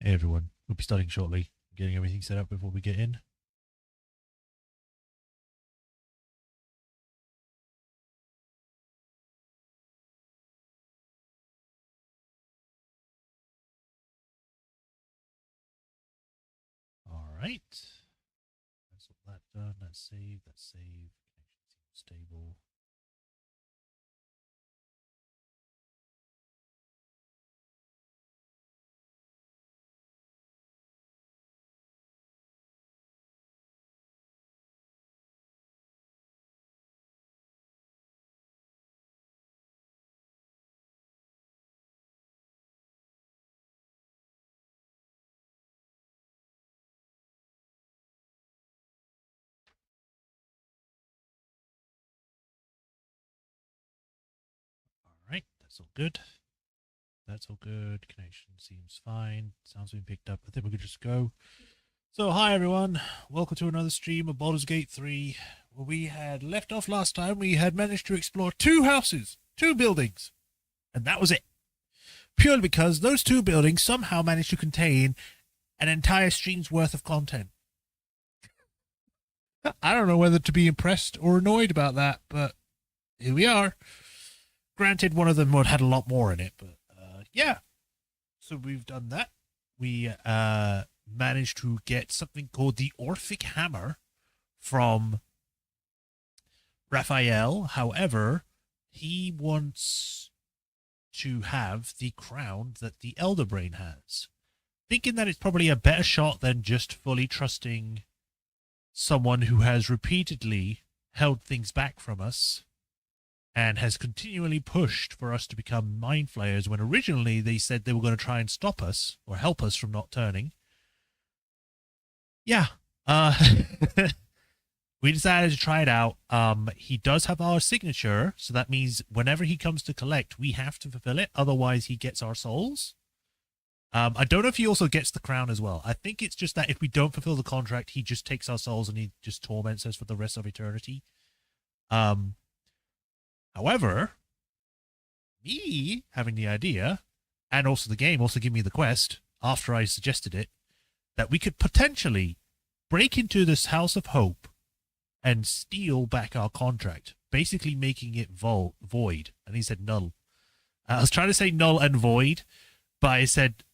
Hey everyone, we'll be starting shortly, getting everything set up before we get in. Alright. That's all that done, that's saved, connection seems stable. Alright, that's all good. That's all good. Connection seems fine. Sounds been picked up. I think we could just go. So, hi everyone. Welcome to another stream of Baldur's Gate 3. Where we had left off last time, we had managed to explore 2 houses, 2 buildings. And that was it. Purely because those 2 buildings somehow managed to contain an entire stream's worth of content. I don't know whether to be impressed or annoyed about that, but here we are. Granted, one of them had a lot more in it, but yeah. So we've done that. We managed to get something called the Orphic Hammer from Raphael. However, he wants to have the crown that the Elder Brain has. Thinking that it's probably a better shot than just fully trusting someone who has repeatedly held things back from us and has continually pushed for us to become mind flayers when originally they said they were going to try and stop us or help us from not turning. Yeah. We decided to try it out. He does have our signature, so that means whenever he comes to collect, we have to fulfill it. Otherwise, he gets our souls. I don't know if he also gets the crown as well. I think it's just that if we don't fulfill the contract, he just takes our souls and he just torments us for the rest of eternity. However, me having the idea, and also the game also gave me the quest, after I suggested it, that we could potentially break into this House of Hope and steal back our contract, basically making it void. And he said null. I was trying to say null and void, but I said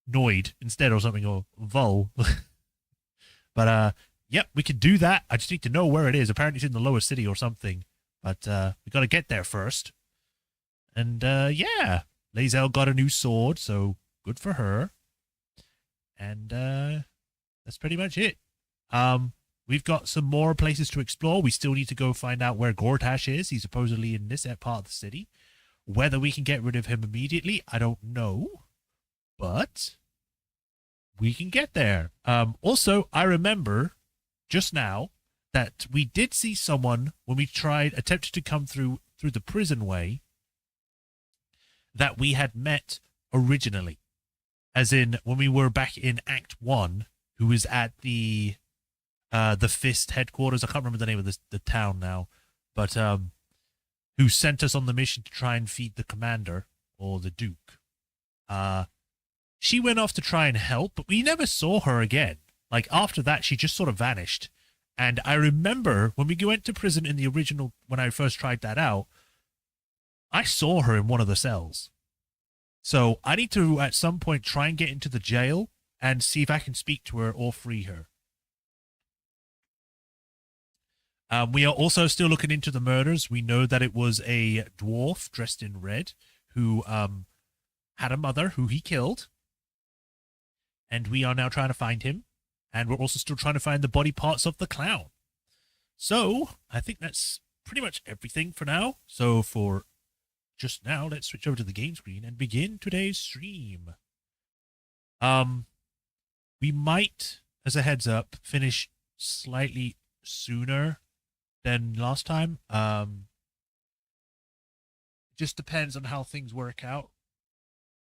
noid instead or something, or vol. But yep, we could do that. I just need to know where it is. Apparently it's in the lower city or something. But we got to get there first. And yeah, Lae'zel got a new sword, so good for her. And that's pretty much it. We've got some more places to explore. We still need to go find out where Gortash is. He's supposedly in this part of the city. Whether we can get rid of him immediately, I don't know. But we can get there. Also, I remember just now that we did see someone when we attempted to come through the prison way that we had met originally. As in, when we were back in Act 1, who was at the Fist headquarters. I can't remember the name of the town now. But who sent us on the mission to try and feed the commander, or the Duke. She went off to try and help, but we never saw her again. Like, after that, she just sort of vanished. And I remember when we went to prison in the original, when I first tried that out, I saw her in one of the cells. So I need to, at some point, try and get into the jail and see if I can speak to her or free her. We are also still looking into the murders. We know that it was a dwarf dressed in red who had a mother who he killed. And we are now trying to find him. And we're also still trying to find the body parts of the clown. So, I think that's pretty much everything for now. So, for just now, let's switch over to the game screen and begin today's stream. We might, as a heads up, finish slightly sooner than last time. It just depends on how things work out.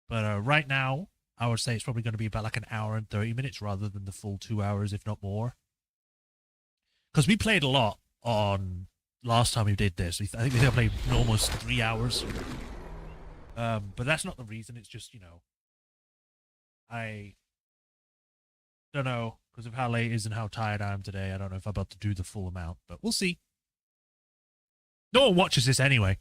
But right now, I would say it's probably going to be about like an hour and 30 minutes rather than the full 2 hours, if not more. Because we played a lot on last time we did this. I think we played almost 3 hours. But that's not the reason. It's just, you know, I Don't know, because of how late it is and how tired I am today. I don't know if I'm about to do the full amount, but we'll see. No one watches this anyway.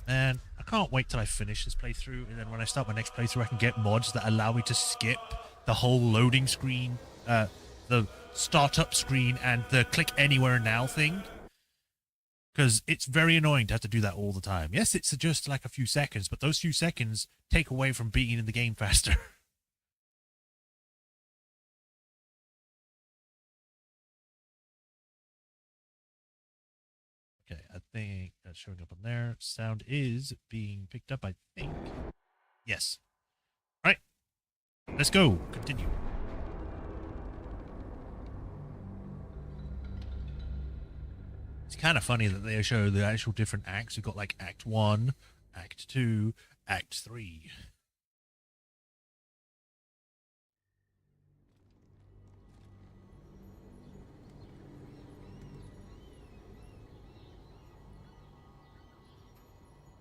Man, I can't wait till I finish this playthrough, and then when I start my next playthrough, I can get mods that allow me to skip the whole loading screen, the startup screen, and the click anywhere now thing. Because it's very annoying to have to do that all the time. Yes, it's just like a few seconds, but those few seconds take away from being in the game faster. Okay, I think that's showing up on there. Sound is being picked up, I think. Yes. All right. Let's go. Continue. It's kind of funny that they show the actual different acts. We've got like Act 1, Act 2, Act 3.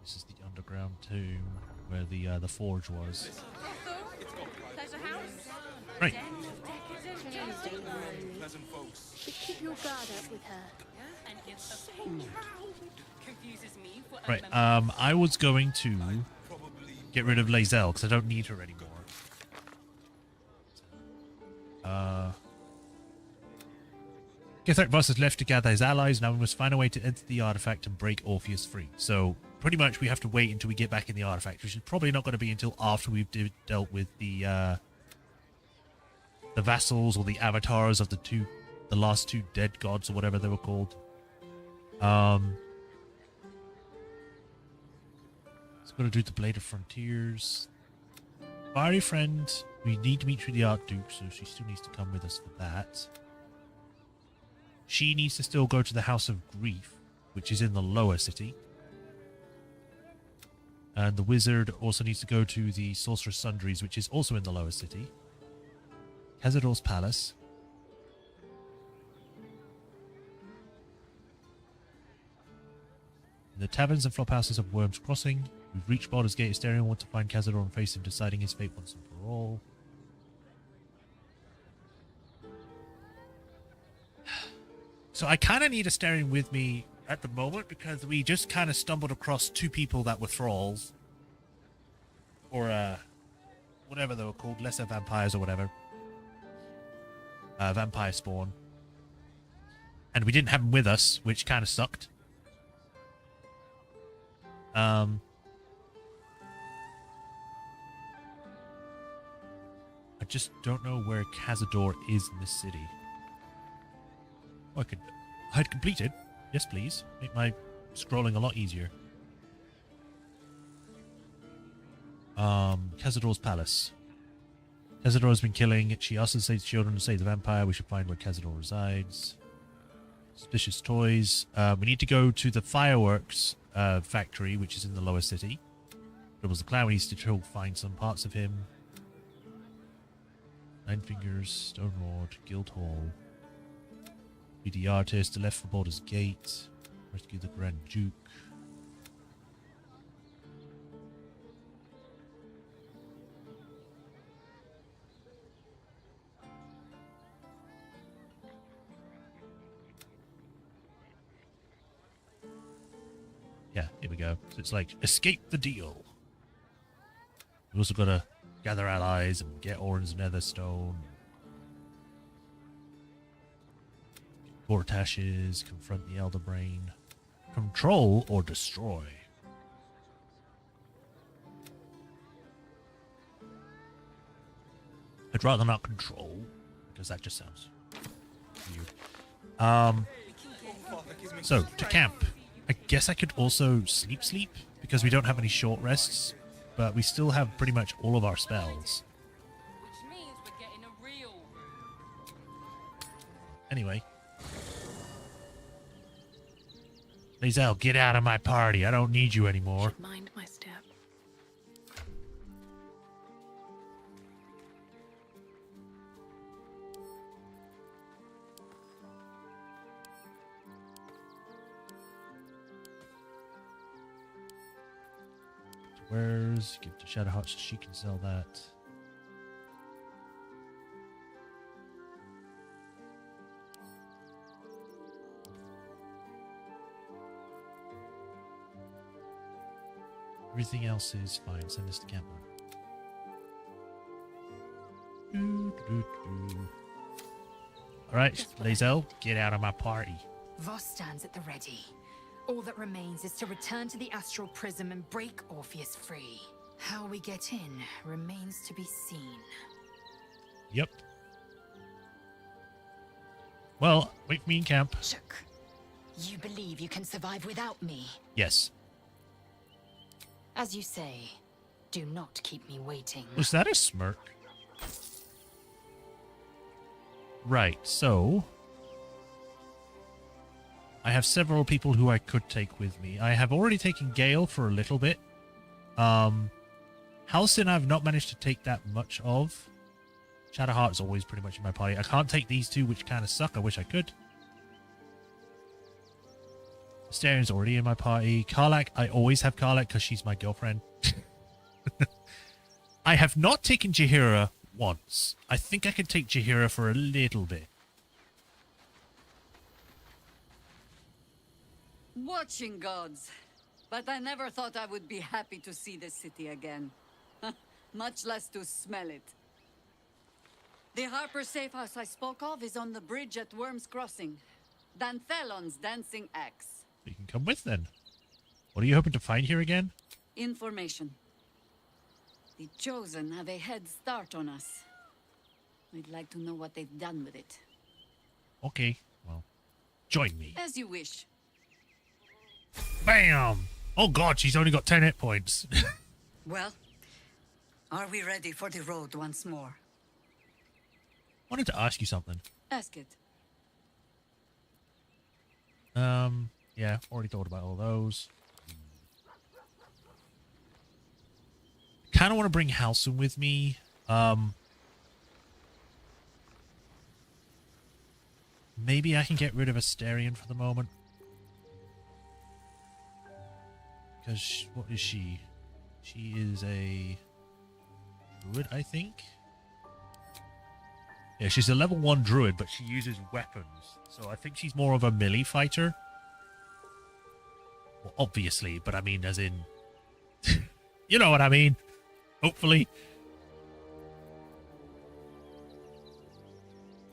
This is the underground tomb where the forge was. Right. Keep your guard up with her. Right. I was going to get rid of Lae'zel because I don't need her anymore. Githrak Voss is left to gather his allies. Now we must find a way to enter the artifact and break Orpheus free. So pretty much we have to wait until we get back in the artifact, which is probably not going to be until after we've dealt with the vassals or the avatars of the last two dead gods or whatever they were called. It's going to do the Blade of Frontiers. Fiery friend, we need to meet through the Archduke, so she still needs to come with us for that. She needs to still go to the House of Grief, which is in the lower city. And the wizard also needs to go to the Sorcerer's Sundries, which is also in the lower city. Cazador's Palace. In the taverns and flophouses of Worm's Crossing. We've reached Baldur's Gate. Asterion want to find Cazador and face him, deciding his fate once and for all. So I kind of need Asterion with me at the moment because we just kind of stumbled across two people that were thralls. Or, whatever they were called. Lesser vampires or whatever. Vampire spawn. And we didn't have them with us, which kind of sucked. I just don't know where Cazador is in this city. Oh, I'd completed. Yes, please. Make my scrolling a lot easier. Cazador's Palace. Cazador has been killing. She also says children to save the vampire. We should find where Cazador resides. Suspicious toys. We need to go to the fireworks factory, which is in the lower city. Dribbles the clown. We need to find some parts of him. Nine Fingers, Stone Lord, Guild Hall. Be the artist. The left for Baldur's Gate. Rescue the Grand Duke. Yeah, here we go. So it's like, escape the deal. We also got to gather allies and get Orin's Netherstone. Court ashes, confront the Elder Brain. Control or destroy. I'd rather not control, because that just sounds weird. So, to camp. I guess I could also sleep, because we don't have any short rests, but we still have pretty much all of our spells. Anyway. Lae'zel, get out of my party. I don't need you anymore. Mind my step. Where's give to Shadowheart so she can sell that. Everything else is fine. Send this to Campbell. Alright, Lae'zel, get out of my party. Voss stands at the ready. All that remains is to return to the astral prism and break Orpheus free. How we get in remains to be seen. Yep. Well, wait for me in camp. Shook, you believe you can survive without me? Yes. As you say, do not keep me waiting. Was that a smirk? Right, so I have several people who I could take with me. I have already taken Gale for a little bit. Halcyon I've not managed to take that much of. Shadowheart is always pretty much in my party. I can't take these two, which kind of suck. I wish I could. Asterian's already in my party. Karlach, I always have Karlach because she's my girlfriend. I have not taken Jaheira once. I think I can take Jaheira for a little bit. Watching gods. But I never thought I would be happy to see the city again. Much less to smell it. The Harper safe house I spoke of is on the bridge at Worm's Crossing. Danthelon's dancing axe. You can come with then. What are you hoping to find here again? Information. The Chosen have a head start on us. I'd like to know what they've done with it. Okay, well, join me. As you wish. Bam! Oh god, she's only got 10 hit points. Well, are we ready for the road once more? Wanted to ask you something. Ask it. Yeah, already thought about all those. Kind of want to bring Halcyon with me. Maybe I can get rid of Asterion for the moment. Because, what is she? She is a druid, I think? Yeah, she's a level 1 druid, but she uses weapons. So I think she's more of a melee fighter. Well, obviously, but I mean as in... you know what I mean. Hopefully.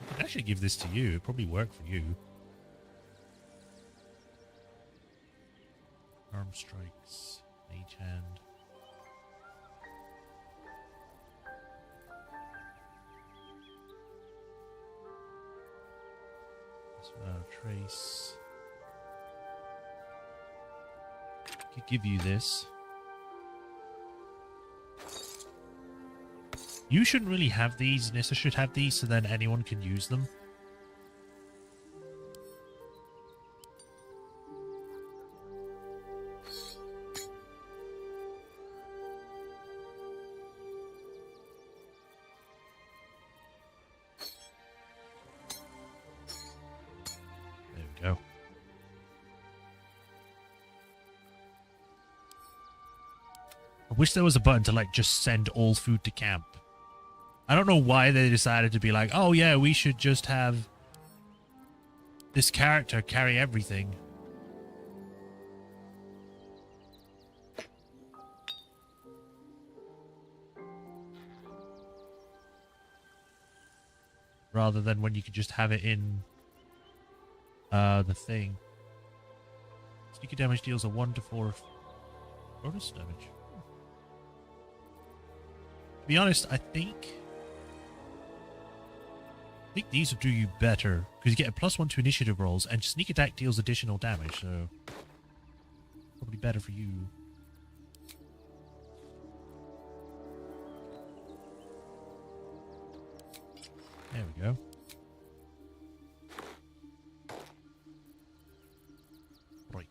I could actually give this to you. It'd probably work for you. Arm strikes. Mage hand. Trace. Could give you this. You shouldn't really have these. Nissa should have these, so then anyone can use them. There we go. I wish there was a button to, like, just send all food to camp. I don't know why they decided to be like, oh yeah, we should just have this character carry everything. Rather than when you could just have it in the thing. Sneaky damage deals a 1 to 4 bonus damage. To be honest, I think these will do you better because you get a +1 to initiative rolls and sneak attack deals additional damage, so probably better for you. There we go. Right.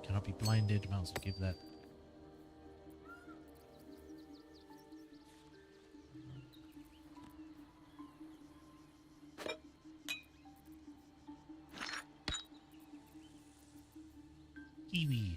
Cannot be blinded. Might as well give that. Kiwi.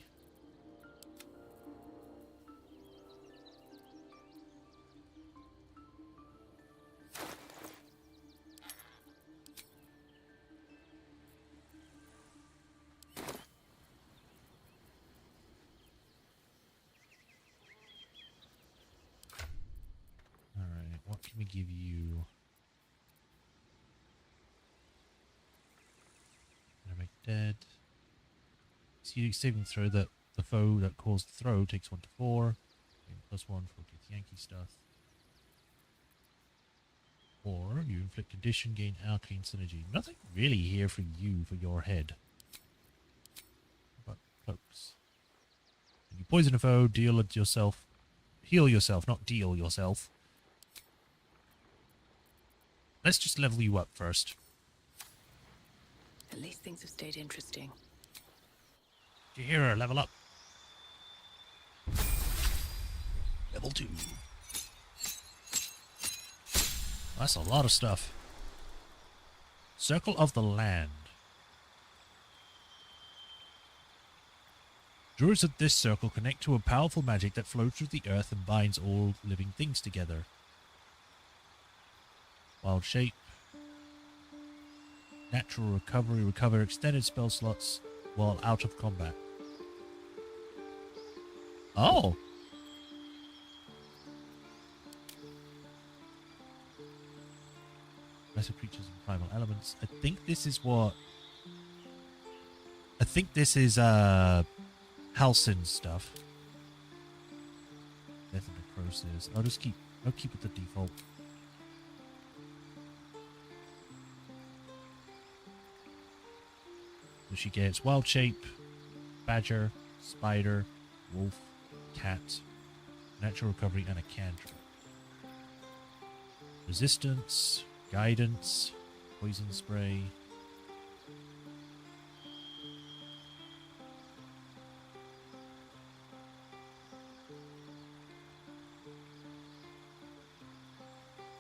Alright, what can we give you? Gonna make dead. See, saving throw that the foe that caused the throw takes 1 to 4. +1 for Yankee stuff. Or you inflict condition, gain arcane synergy. Nothing really here for you for your head. But cloaks. You poison a foe, deal it yourself. Heal yourself, not deal yourself. Let's just level you up first. At least things have stayed interesting. Did you hear her? Level up. Level 2. That's a lot of stuff. Circle of the Land. Druids of this circle connect to a powerful magic that flows through the earth and binds all living things together. Wild Shape. Natural Recovery. Recover extended spell slots while out of combat. Oh! Lesser creatures and primal elements. I think this is what... I think this is, Halcyon stuff. Death and Necrosis. I'll keep it the default. So she gets Wild Shape, Badger, Spider, Wolf, Cat, Natural Recovery, and a Cantrip. Resistance, Guidance, Poison Spray.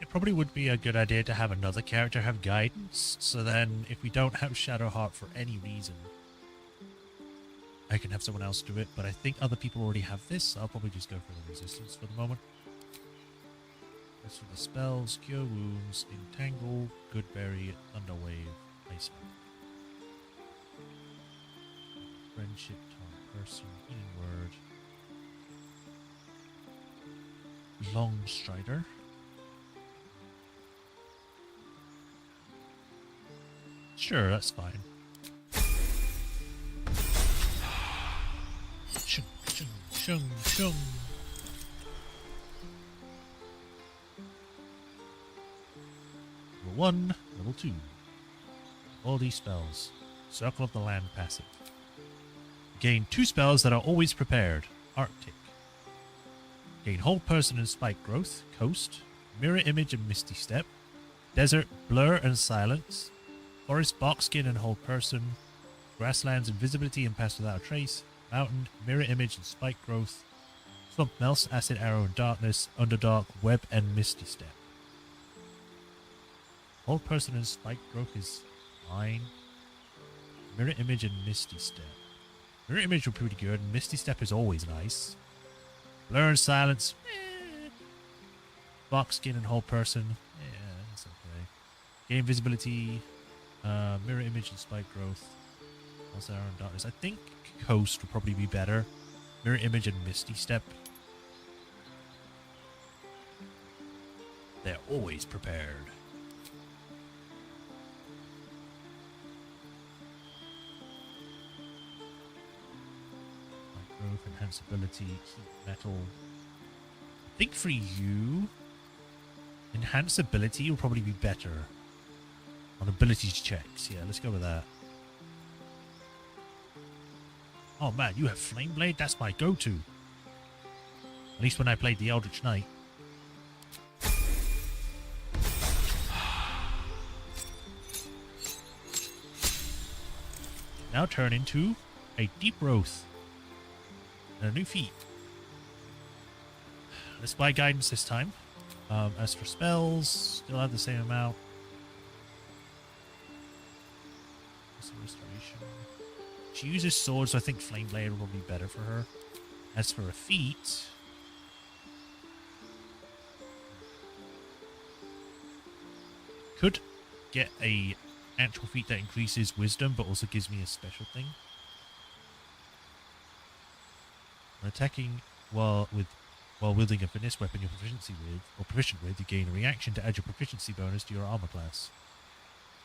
It probably would be a good idea to have another character have Guidance, so then if we don't have Shadowheart for any reason, I can have someone else do it, but I think other people already have this, so I'll probably just go for the Resistance for the moment. As for the spells, Cure Wounds, Entangle, Goodberry, Thunderwave, Iceman. Friendship, Taunt Person, Healing Word. Long Strider. Sure, that's fine. Shung, shung, shung, shung. Level 1, level 2. All these spells. Circle of the Land passive. Gain 2 spells that are always prepared. Arctic. Gain Hold Person and Spike Growth. Coast. Mirror Image and Misty Step. Desert, Blur and Silence. Forest, Barkskin and Hold Person. Grasslands, Invisibility and Pass Without a Trace. Mountain, Mirror Image and Spike Growth. Swamp, Melts, Acid Arrow and Darkness. Underdark, Web and Misty Step. Hold Person and Spike Growth is fine. Mirror Image and Misty Step. Mirror Image were pretty good. Misty Step is always nice. Blur and Silence. Barkskin and Hold Person. Yeah, that's okay. Gain Visibility. Mirror Image and Spike Growth. Also Arrow and Darkness. I think Coast would probably be better. Mirror Image and Misty Step. They're always prepared. Growth, enhanceability, heat metal. I think for you, enhanceability will probably be better on abilities checks. Yeah, let's go with that. Oh man, you have Flame Blade? That's my go-to. At least when I played the Eldritch Knight. Now turn into a Deep Growth. And a new feat. Let's buy Guidance this time. As for spells, still have the same amount. Restoration. She uses swords, so I think Flame Blade will be better for her. As for her feat... could get a actual feat that increases wisdom, but also gives me a special thing. When attacking while wielding a finesse weapon you're proficient with, you gain a reaction to add your proficiency bonus to your armor class.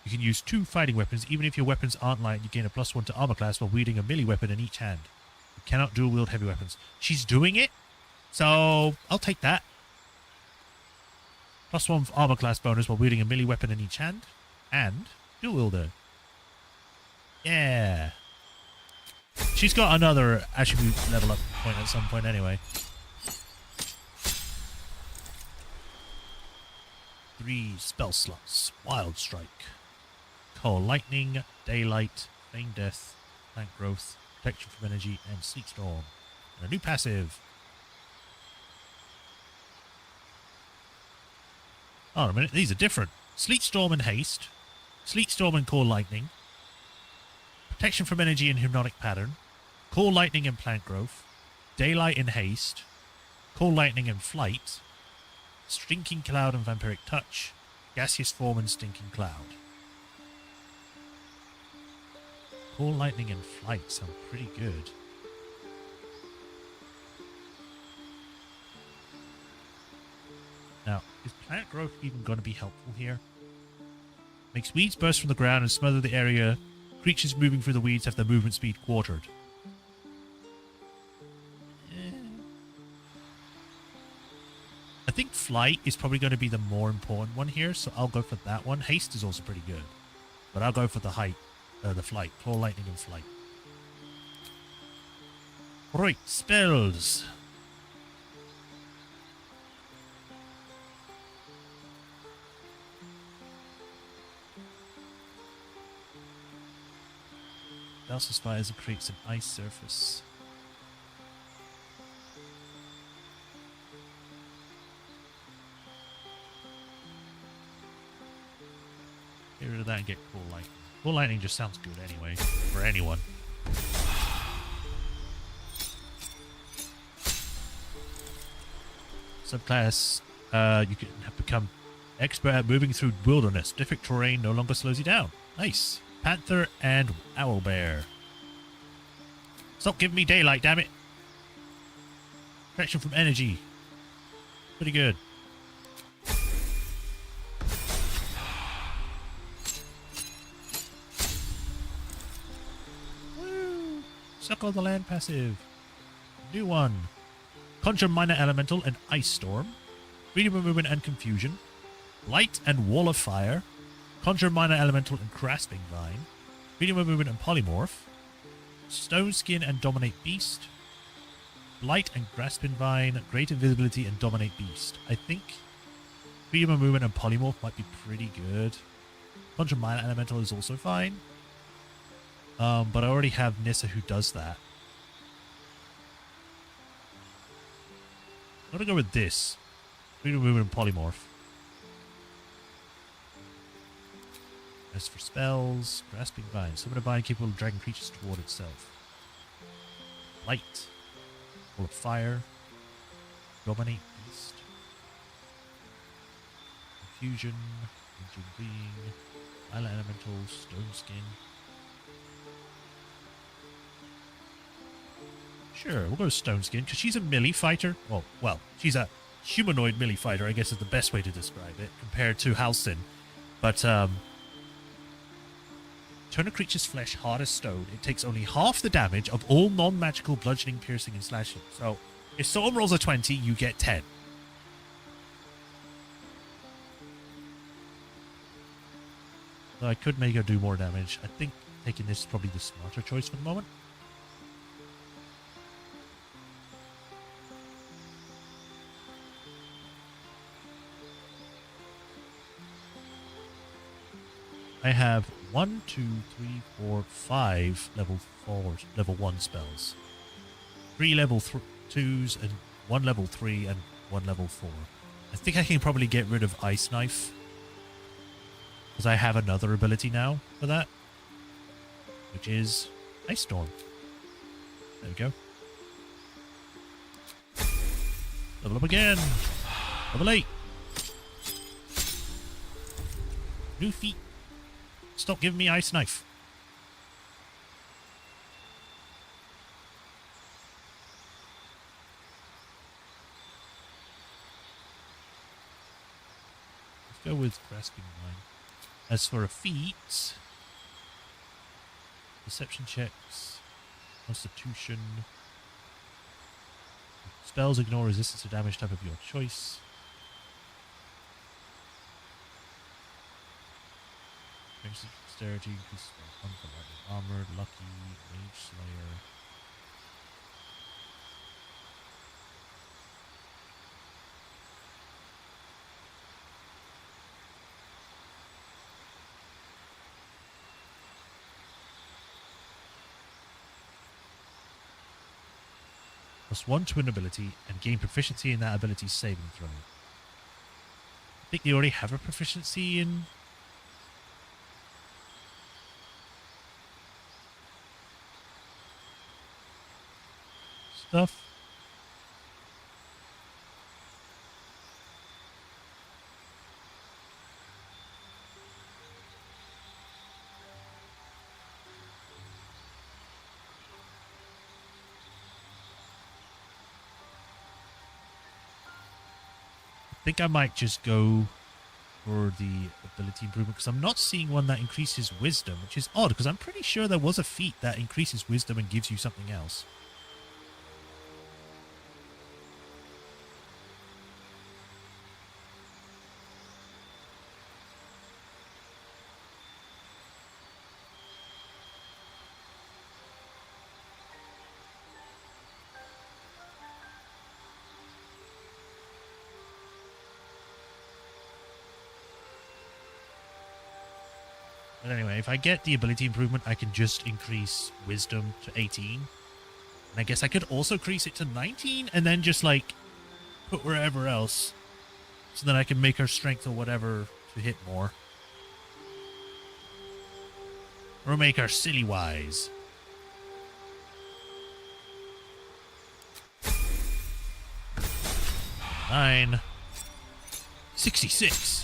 You can use 2 fighting weapons, even if your weapons aren't light. You gain a +1 to armor class while wielding a melee weapon in each hand. You cannot dual wield heavy weapons. She's doing it, so I'll take that. +1 armor class bonus while wielding a melee weapon in each hand, and dual wielder. Yeah. She's got another attribute level up point at some point anyway. 3 spell slots. Wild Strike. Call Lightning, Daylight, Feign Death, Plant Growth, Protection from Energy, and Sleet Storm. And a new passive. Oh, a minute, these are different. Sleet Storm and Haste. Sleet Storm and Call Lightning. Protection from Energy and Hypnotic Pattern. Call Lightning and Plant Growth. Daylight and Haste. Call Lightning and Flight. Stinking Cloud and Vampiric Touch. Gaseous Form and Stinking Cloud. Call Lightning and Flight sound pretty good. Now, is Plant Growth even going to be helpful here? Makes weeds burst from the ground and smother the area. Creatures moving through the weeds have their movement speed quartered. I think Flight is probably going to be the more important one here, so I'll go for that one. Haste is also pretty good, but I'll go for the Flight. Claw, Lightning, and Flight. Right, spells. Douse fires and creates an ice surface. Get rid of that and get Cool Lightning. Cool Lightning just sounds good anyway, for anyone. Subclass, you can have become expert at moving through wilderness. Difficult terrain no longer slows you down. Nice. Panther and Owlbear. Stop giving me daylight, damn it. Protection from energy. Pretty good. Woo! Suckle the land passive. New one. Conjure Minor Elemental and Ice Storm. Freedom of Movement and Confusion. Light and Wall of Fire. Conjure Minor Elemental and Grasping Vine. Freedom of Movement and Polymorph. Stone Skin and Dominate Beast. Blight and Grasping Vine. Great Invisibility and Dominate Beast. I think Freedom of Movement and Polymorph might be pretty good. Conjure Minor Elemental is also fine. But I already have Nissa who does that. I'm going to go with this. Freedom of Movement and Polymorph. As for spells, Grasping Vine. Summon a vine capable of dragging creatures toward itself. Light. Wall of Fire. Dominate Beast. Confusion. Ancient Being. Island Elemental. Stone Skin. Sure, we'll go with Stone Skin, because she's a melee fighter. Well, she's a humanoid melee fighter, I guess is the best way to describe it, compared to Halcyon. But, turn a creature's flesh hard as stone. It takes only half the damage of all non-magical bludgeoning, piercing, and slashing. So, if someone rolls a 20, you get 10. So I could make her do more damage. I think taking this is probably the smarter choice for the moment. I have 1, 2, 3, 4, 5 level 1 spells. 3 level 2s and 1 level 3 and 1 level 4. I think I can probably get rid of Ice Knife, because I have another ability now for that, which is Ice Storm. There we go. Level up again. Level 8. New feat. Stop giving me ice knife. Let's go with grasping line. As for a feat, deception checks, constitution, spells ignore resistance to damage type of your choice. Dexterity, increases by 1 for lightning armor, lucky, mage slayer. +1 to an ability and gain proficiency in that ability's saving throw. I think they already have a proficiency in stuff. I think I might just go for the ability improvement because I'm not seeing one that increases wisdom, which is odd because I'm pretty sure there was a feat that increases wisdom and gives you something else. But anyway, if I get the ability improvement, I can just increase wisdom to 18. And I guess I could also increase it to 19 and then just like put wherever else. So then I can make her strength or whatever to hit more. Or make her silly wise. Nine. 66.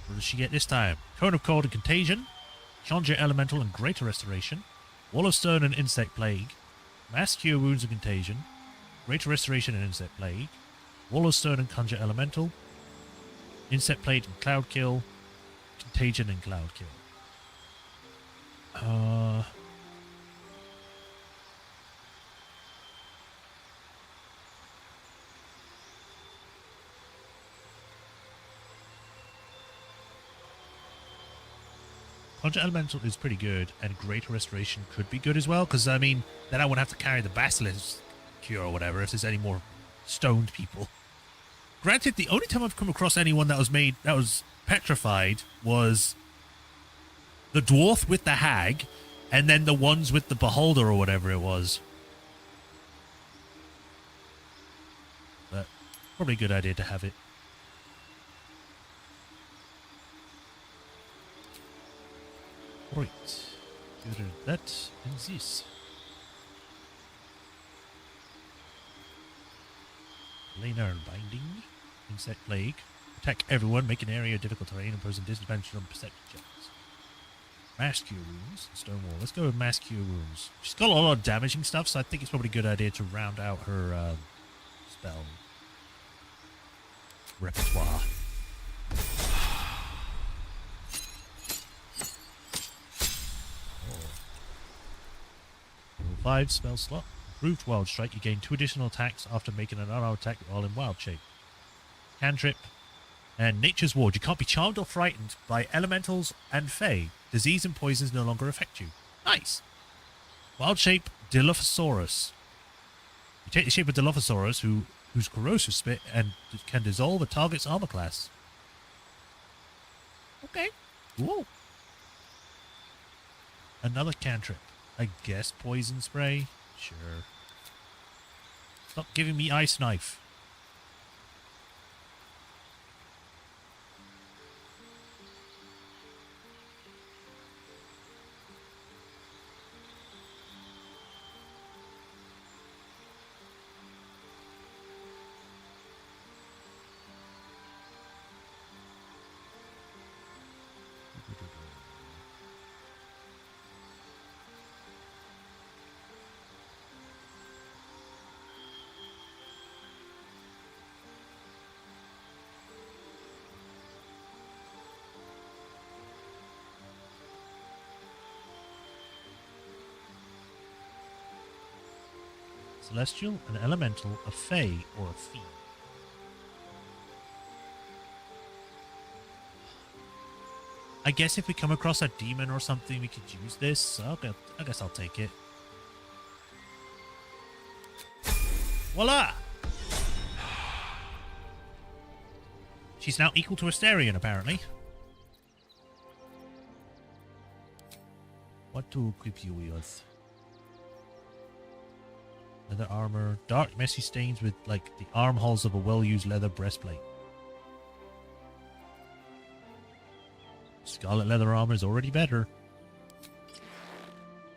What does she get this time? Cone of Cold and Contagion, Conjure Elemental and Greater Restoration, Wall of Stone and Insect Plague, Mass Cure Wounds and Contagion, Greater Restoration and Insect Plague, Wall of Stone and Conjure Elemental, Insect Plague and Cloud Kill, Contagion and Cloud Kill. Conjure Elemental is pretty good, and Greater Restoration could be good as well, because, I mean, then I wouldn't have to carry the Basilisk Cure or whatever if there's any more stoned people. Granted, the only time I've come across anyone that was petrified was the dwarf with the hag, and then the ones with the beholder or whatever it was. But probably a good idea to have it. Right, get rid of that and this. Laner and Binding, Insect Plague, attack everyone, make an area difficult terrain, imposing disadvantage on perception checks. Mass Cure Wounds, Stonewall. Let's go with Mass Cure Wounds. She's got a lot of damaging stuff, so I think it's probably a good idea to round out her spell repertoire. 5 spell slot. Improved Wild Strike. You gain 2 additional attacks after making an unarmed attack while in Wild Shape. Cantrip. And Nature's Ward. You can't be charmed or frightened by elementals and fae. Disease and poisons no longer affect you. Nice. Wild Shape Dilophosaurus. You take the shape of Dilophosaurus, whose corrosive spit and can dissolve a target's armor class. Okay. Cool. Another cantrip. I guess poison spray? Sure. Stop giving me ice knife. Celestial, an elemental, a fae, or a fiend. I guess if we come across a demon or something, we could use this. So I guess I'll take it. Voila! She's now equal to Asterion, apparently. What to equip you with? Leather armor. Dark, messy stains with, like, the armholes of a well-used leather breastplate. Scarlet leather armor is already better.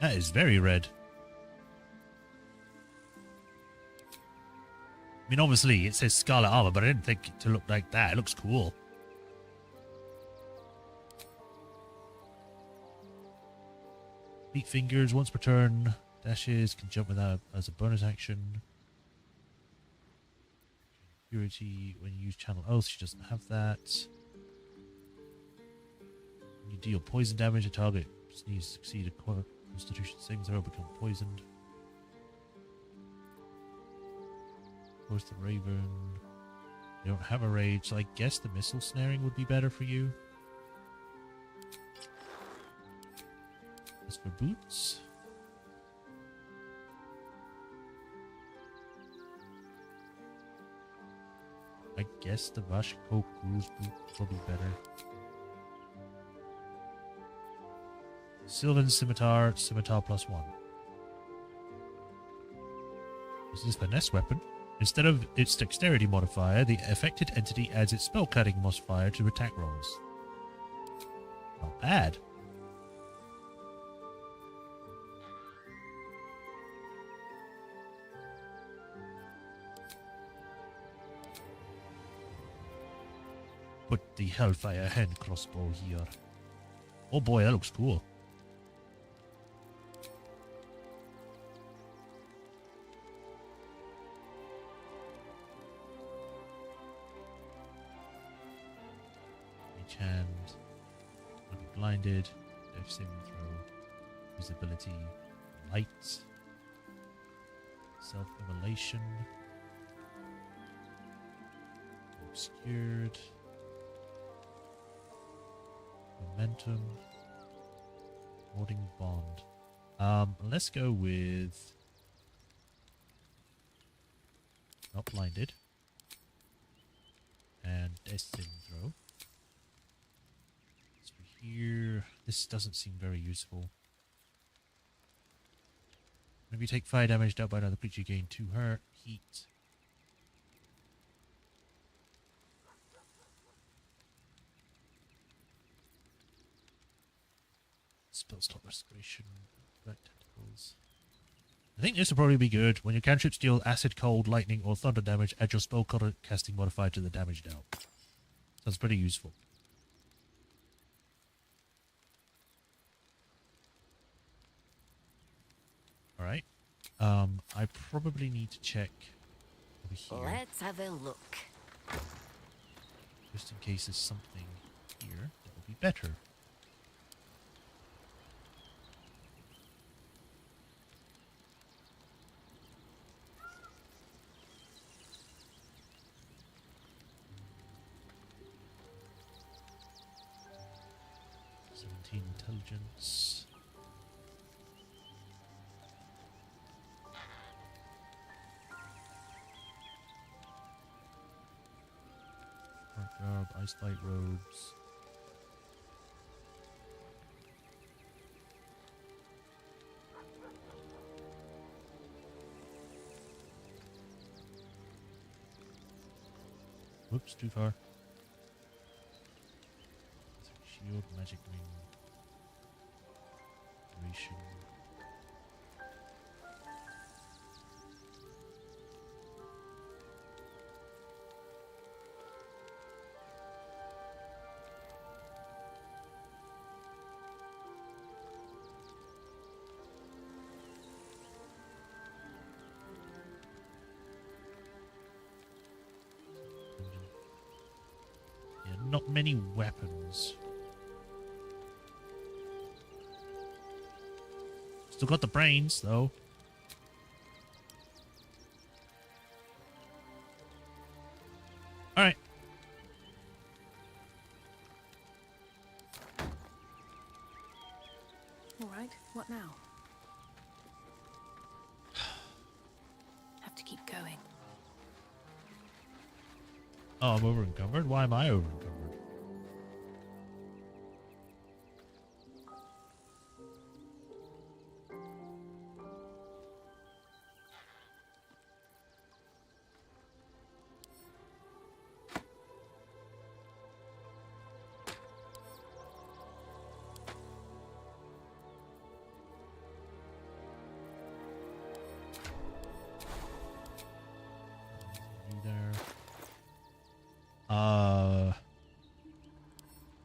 That is very red. I mean, obviously, it says scarlet armor, but I didn't think it to look like that. It looks cool. Fleet fingers, once per turn. Dashes, can jump without as a bonus action. Purity, when you use Channel Oath, she doesn't have that. When you deal poison damage, a target needs to succeed a Constitution saving throw, become poisoned. Of course, the Raven. They don't have a rage, so I guess the missile snaring would be better for you. As for boots, I guess the Vashko Cruz boot will be better. Sylvan Scimitar, Scimitar +1. This is finesse weapon. Instead of its dexterity modifier, the affected entity adds its spell cutting modifier to attack rolls. Not bad. Put the Hellfire hand crossbow here. Oh boy, that looks cool. Hand, will be blinded, death saving throw, visibility, light, self-immolation, obscured, momentum, warding bond. Let's go with not blinded and death saving throw. Here, this doesn't seem very useful. Maybe take fire damage dealt by another creature, gain 2 hurt, heat. Spell slot restoration, black tentacles. I think this will probably be good. When your cantrips deal acid, cold, lightning, or thunder damage, add your spell casting modifier to the damage dealt. Sounds pretty useful. Alright. I probably need to check over here. Let's have a look. Just in case there's something here that would be better. Intelligence. Dark garb, ice light robes. Whoops, too far. Shield, magic ring. Duration. Yeah, not many weapons. Still got the brains, though. What now? Have to keep going. Oh, I'm over encumbered? Why am I over encumbered?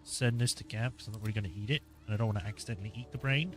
Send this to camp because I'm not really going to eat it, and I don't want to accidentally eat the brain.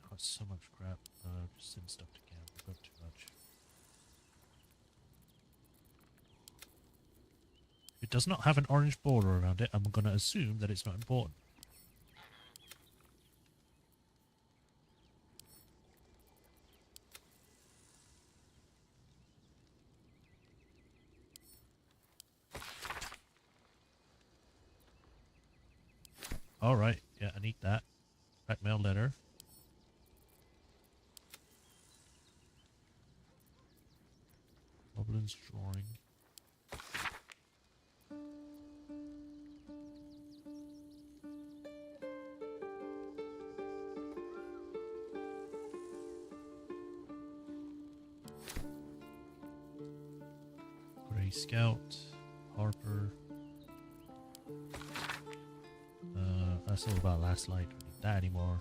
Got so much crap. Just send stuff to camp. I've got too much. It does not have an orange border around it. I'm going to assume that it's not important. All right. Yeah, I need that. Blackmail letter. Goblin's drawing. Grey Scout. Harper. That's all about last light. We don't need that anymore.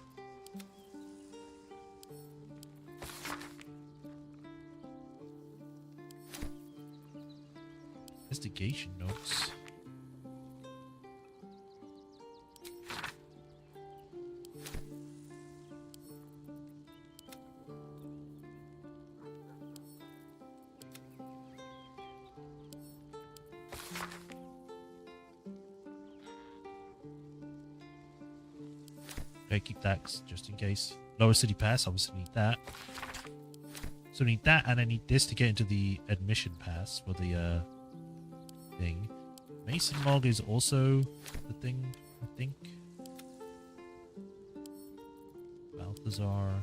Investigation notes. Okay, keep that just in case. Lower City Pass, obviously need that. So I need that, and I need this to get into the admission pass for the thing. Mason log is also the thing, I think. Balthazar.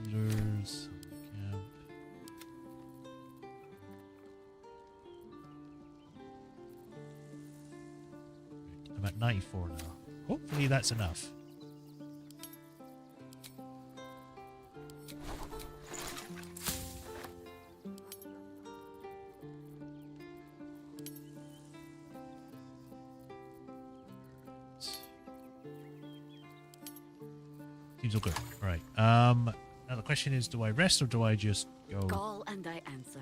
Leaders. Camp. I'm at 94 now. Hopefully that's enough. Seems all good. All right. Now the question is, do I rest or do I just go? Call and I answer.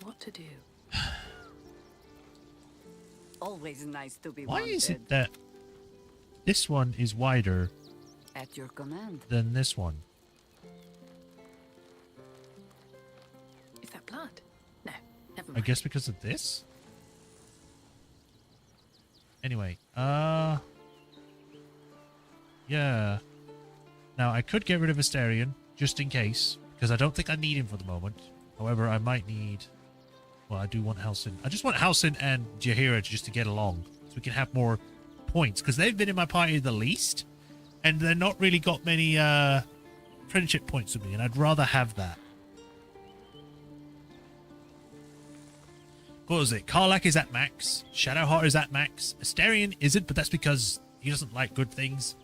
What to do? Always nice to be Why wanted. is it that this one is wider At your command. than this one. Is that blood? No, never I mind. guess because of this? Anyway, yeah. Now, I could get rid of Asterion, just in case, because I don't think I need him for the moment. However, I might need... Well, I do want Halsin. I just want Halsin and Jaheira just to get along, so we can have more points, because they've been in my party the least, and they're not really got many friendship points with me, and I'd rather have that. What was it? Karlach is at max. Shadowheart is at max. Asterion isn't, but that's because he doesn't like good things.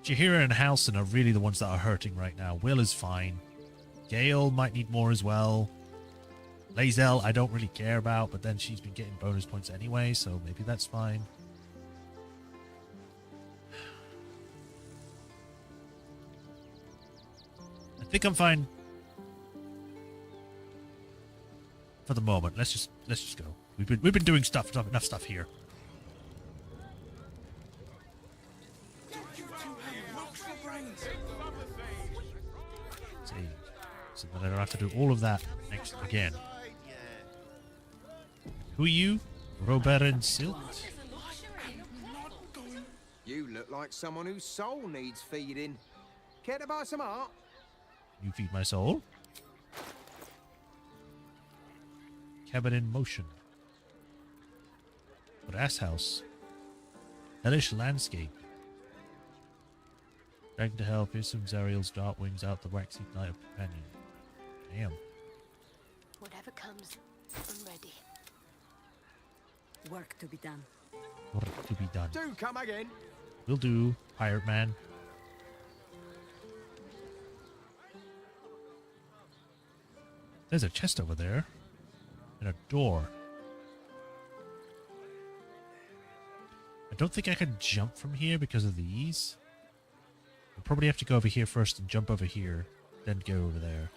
Jaheira and Halsin are really the ones that are hurting right now. Will is fine. Gale might need more as well. Lae'zel, I don't really care about, but then she's been getting bonus points anyway, so maybe that's fine. I think I'm fine for the moment. Let's just go. We've been doing enough stuff here. So that I don't have to do all of that next again. Who are you? Robert and Silt? You look like someone whose soul needs feeding. Care to buy some art? You feed my soul. Cabin in motion. Brass house. Hellish landscape. Dragging to hell, fearsome Zariel's dart wings out the waxy night of companion. Damn. Whatever comes, I'm ready. Work to be done. Work to be done. Do come again. Will do, pirate man. There's a chest over there. And a door. I don't think I can jump from here because of these. I'll probably have to go over here first and jump over here, then go over there.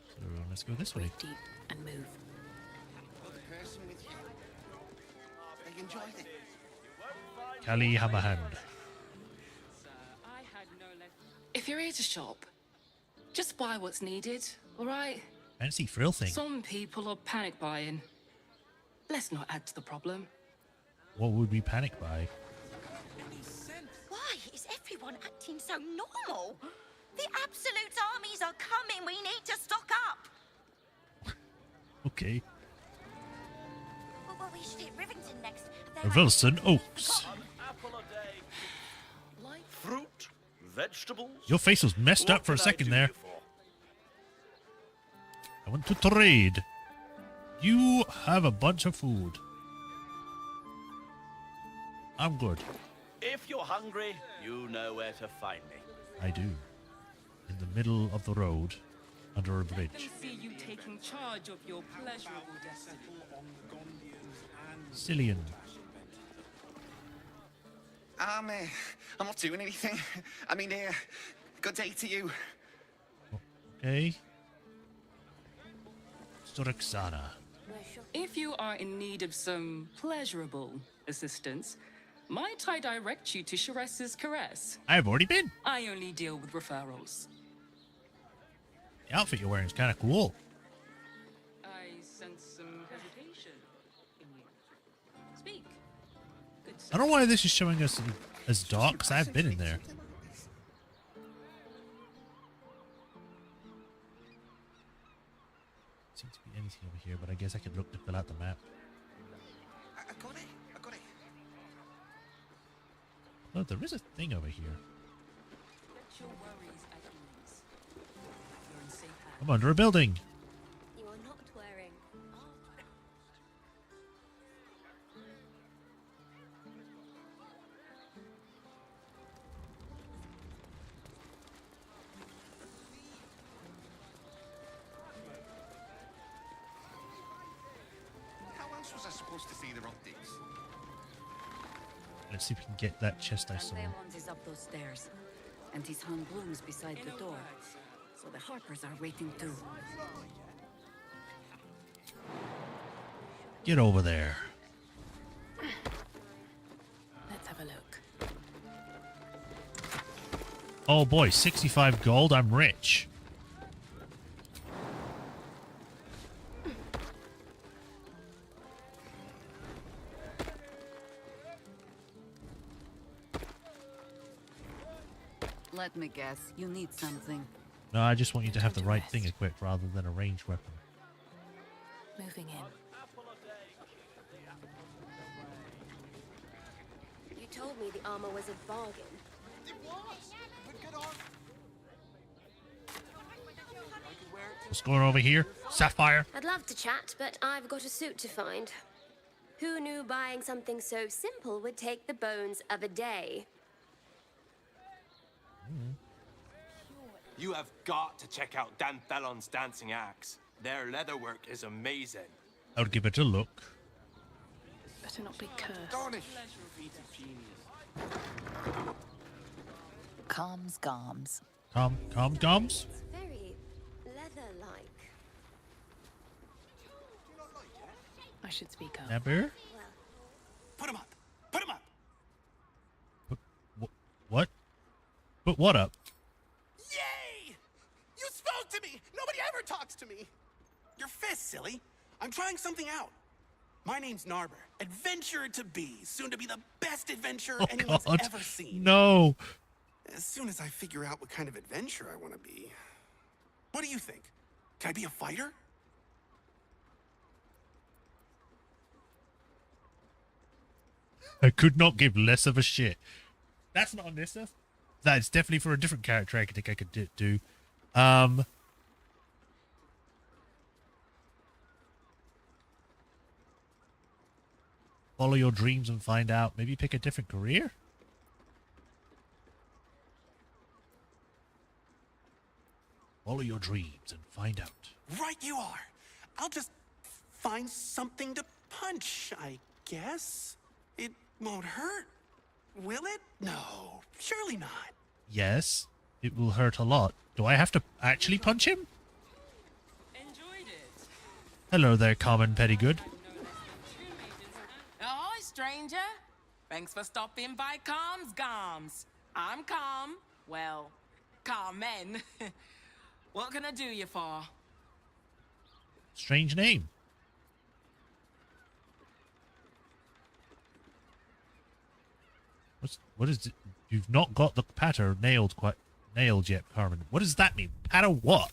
So let's go this way. Breathe deep and move. Kali Hammerhand. If you're here to shop, just buy what's needed, all right? Fancy frill thing. Some people are panic buying. Let's not add to the problem. What would we panic by? Why is everyone acting so normal? The Absolute armies are coming. We need to stock up. Okay. Well, we should hit Rivington next. Wilson Oaks. Fruit, vegetables. Your face was messed up for a second there. I want to trade. You have a bunch of food. I'm good. If you're hungry, you know where to find me. I do. In the middle of the road, under a bridge. See you taking charge of your pleasurable destiny. Cillian. I'm not doing anything. I mean, good day to you. Okay. Storixana. If you are in need of some pleasurable assistance, might I direct you to Sharess's Caress? I've already been. I only deal with referrals. The outfit you're wearing is kind of cool. I sense some hesitation in you. Speak. Good I don't know why this is showing us as dark, because I've been in there. Seems to be anything over here, but I guess I could look to fill out the map. I got it. Oh, there is a thing over here. Let your worries at ease. You're in safe hands. I'm under a building. You are not wearing. How else was I supposed to see the optics? Let's see if we can get that chest I saw. Valmont is up those stairs, and he's hung blooms beside the door. So the Harpers are waiting too. Get over there. Let's have a look. Oh boy, 65 gold. I'm rich. Let me guess, you need something. No, I just want you to have the right thing equipped rather than a ranged weapon. Moving in. You told me the armor was a bargain. It was. But good on. What's going on over here? Sapphire? I'd love to chat, but I've got a suit to find. Who knew buying something so simple would take the bones of a day? You have got to check out Dan Thellon's dancing axe. Their leatherwork is amazing. I would give it a look. Better not be cursed. Garnish. Calms, garms. Gums? It's very leather-like. I should speak up. Never? Put him up. Put him up. What? Put what up? Yay! You spoke to me. Nobody ever talks to me. Your fist, silly. I'm trying something out. My name's Narber, adventurer to be, soon to be the best adventurer Oh, anyone's God. ever seen. No. As soon as I figure out what kind of adventurer I want to be. What do you think? Can I be a fighter? I could not give less of a shit. That's not on this stuff. That's definitely for a different character I think I could do. Follow your dreams and find out. Maybe pick a different career? Follow your dreams and find out. Right you are. I'll just find something to punch, I guess. It won't hurt, will it? No, surely not. Yes, it will hurt a lot. Do I have to actually punch him? Enjoyed it. Hello there, Common Pettigood. Ahoy, stranger. Thanks for stopping by Calm's Garms. I'm Calm. Well, Carmen. What can I do you for? Strange name. What is it? You've not got the patter nailed yet, Carmen. What does that mean? Patter what?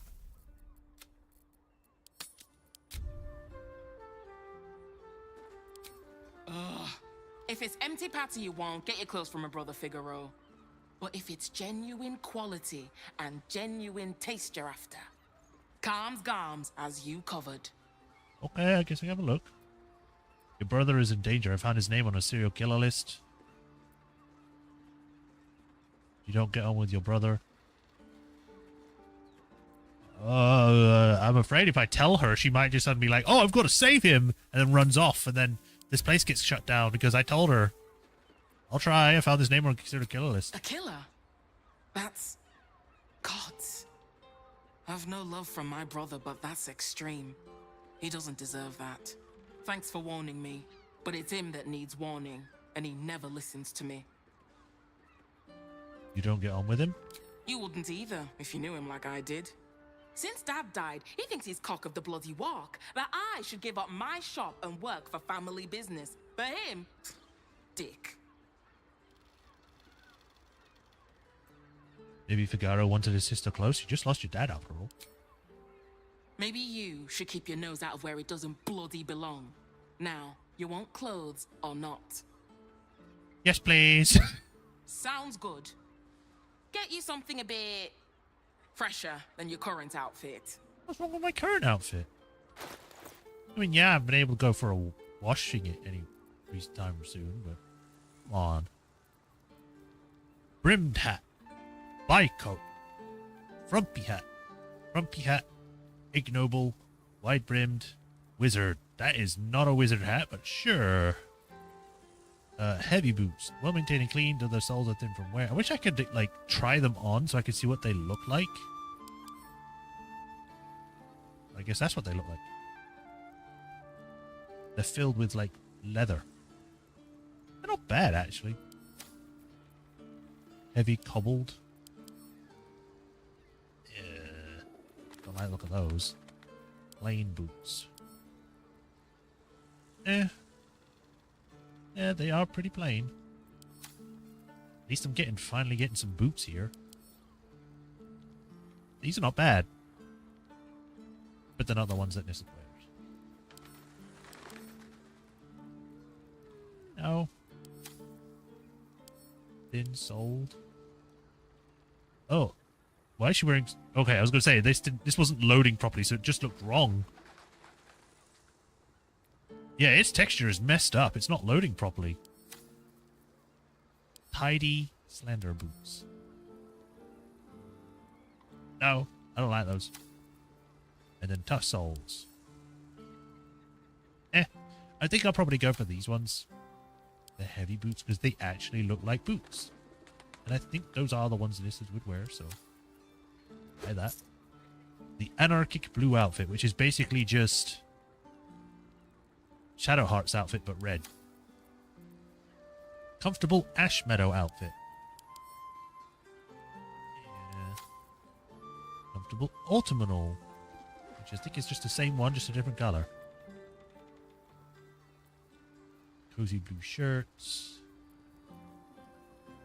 Ugh. If it's empty patter you want, get your clothes from my brother Figaro. But if it's genuine quality and genuine taste you're after, Calm's Garms has you covered. Okay, I guess I have a look. Your brother is in danger. I found his name on a serial killer list. You don't get on with your brother. I'm afraid if I tell her, she might just suddenly be like, oh, I've got to save him, and then runs off, and then this place gets shut down because I told her. I'll try. I found his name on a serial killer list. A killer? That's... gods. I've no love from my brother, but that's extreme. He doesn't deserve that. Thanks for warning me, but it's him that needs warning, and he never listens to me. You don't get on with him? You wouldn't either, if you knew him like I did. Since Dad died, he thinks he's cock of the bloody walk, that I should give up my shop and work for family business. For him, dick. Maybe Figaro wanted his sister close. You just lost your dad after all. Maybe you should keep your nose out of where it doesn't bloody belong. Now, you want clothes or not? Yes, please. Sounds good. Get you something a bit fresher than your current outfit. What's wrong with my current outfit? I mean, yeah, I've been able to go for a washing it any time soon, but come on. Brimmed hat. Bike coat. Frumpy hat. Ignoble. Wide-brimmed. Wizard. That is not a wizard hat, but sure. Heavy boots. Well-maintained and clean, though their soles are thin from wear. I wish I could, like, try them on so I could see what they look like. I guess that's what they look like. They're filled with, like, leather. They're not bad, actually. Heavy cobbled. Yeah. Don't like the look of those. Plain boots. Yeah, they are pretty plain. At least I'm finally getting some boots here. These are not bad. But they're not the ones that Nissa wears. No. Thin soled. Oh. Why is she wearing... Okay, I was going to say, this wasn't loading properly, so it just looked wrong. Yeah, its texture is messed up. It's not loading properly. Tidy, slender boots. No, I don't like those. And then tough soles. I think I'll probably go for these ones. The heavy boots, because they actually look like boots. And I think those are the ones Nissa would wear, so... Try that. The anarchic blue outfit, which is basically just... Shadowheart's outfit, but red. Comfortable Ash Meadow outfit. Yeah. Comfortable Autumnal, which I think is just the same one, just a different color. Cozy blue shirts.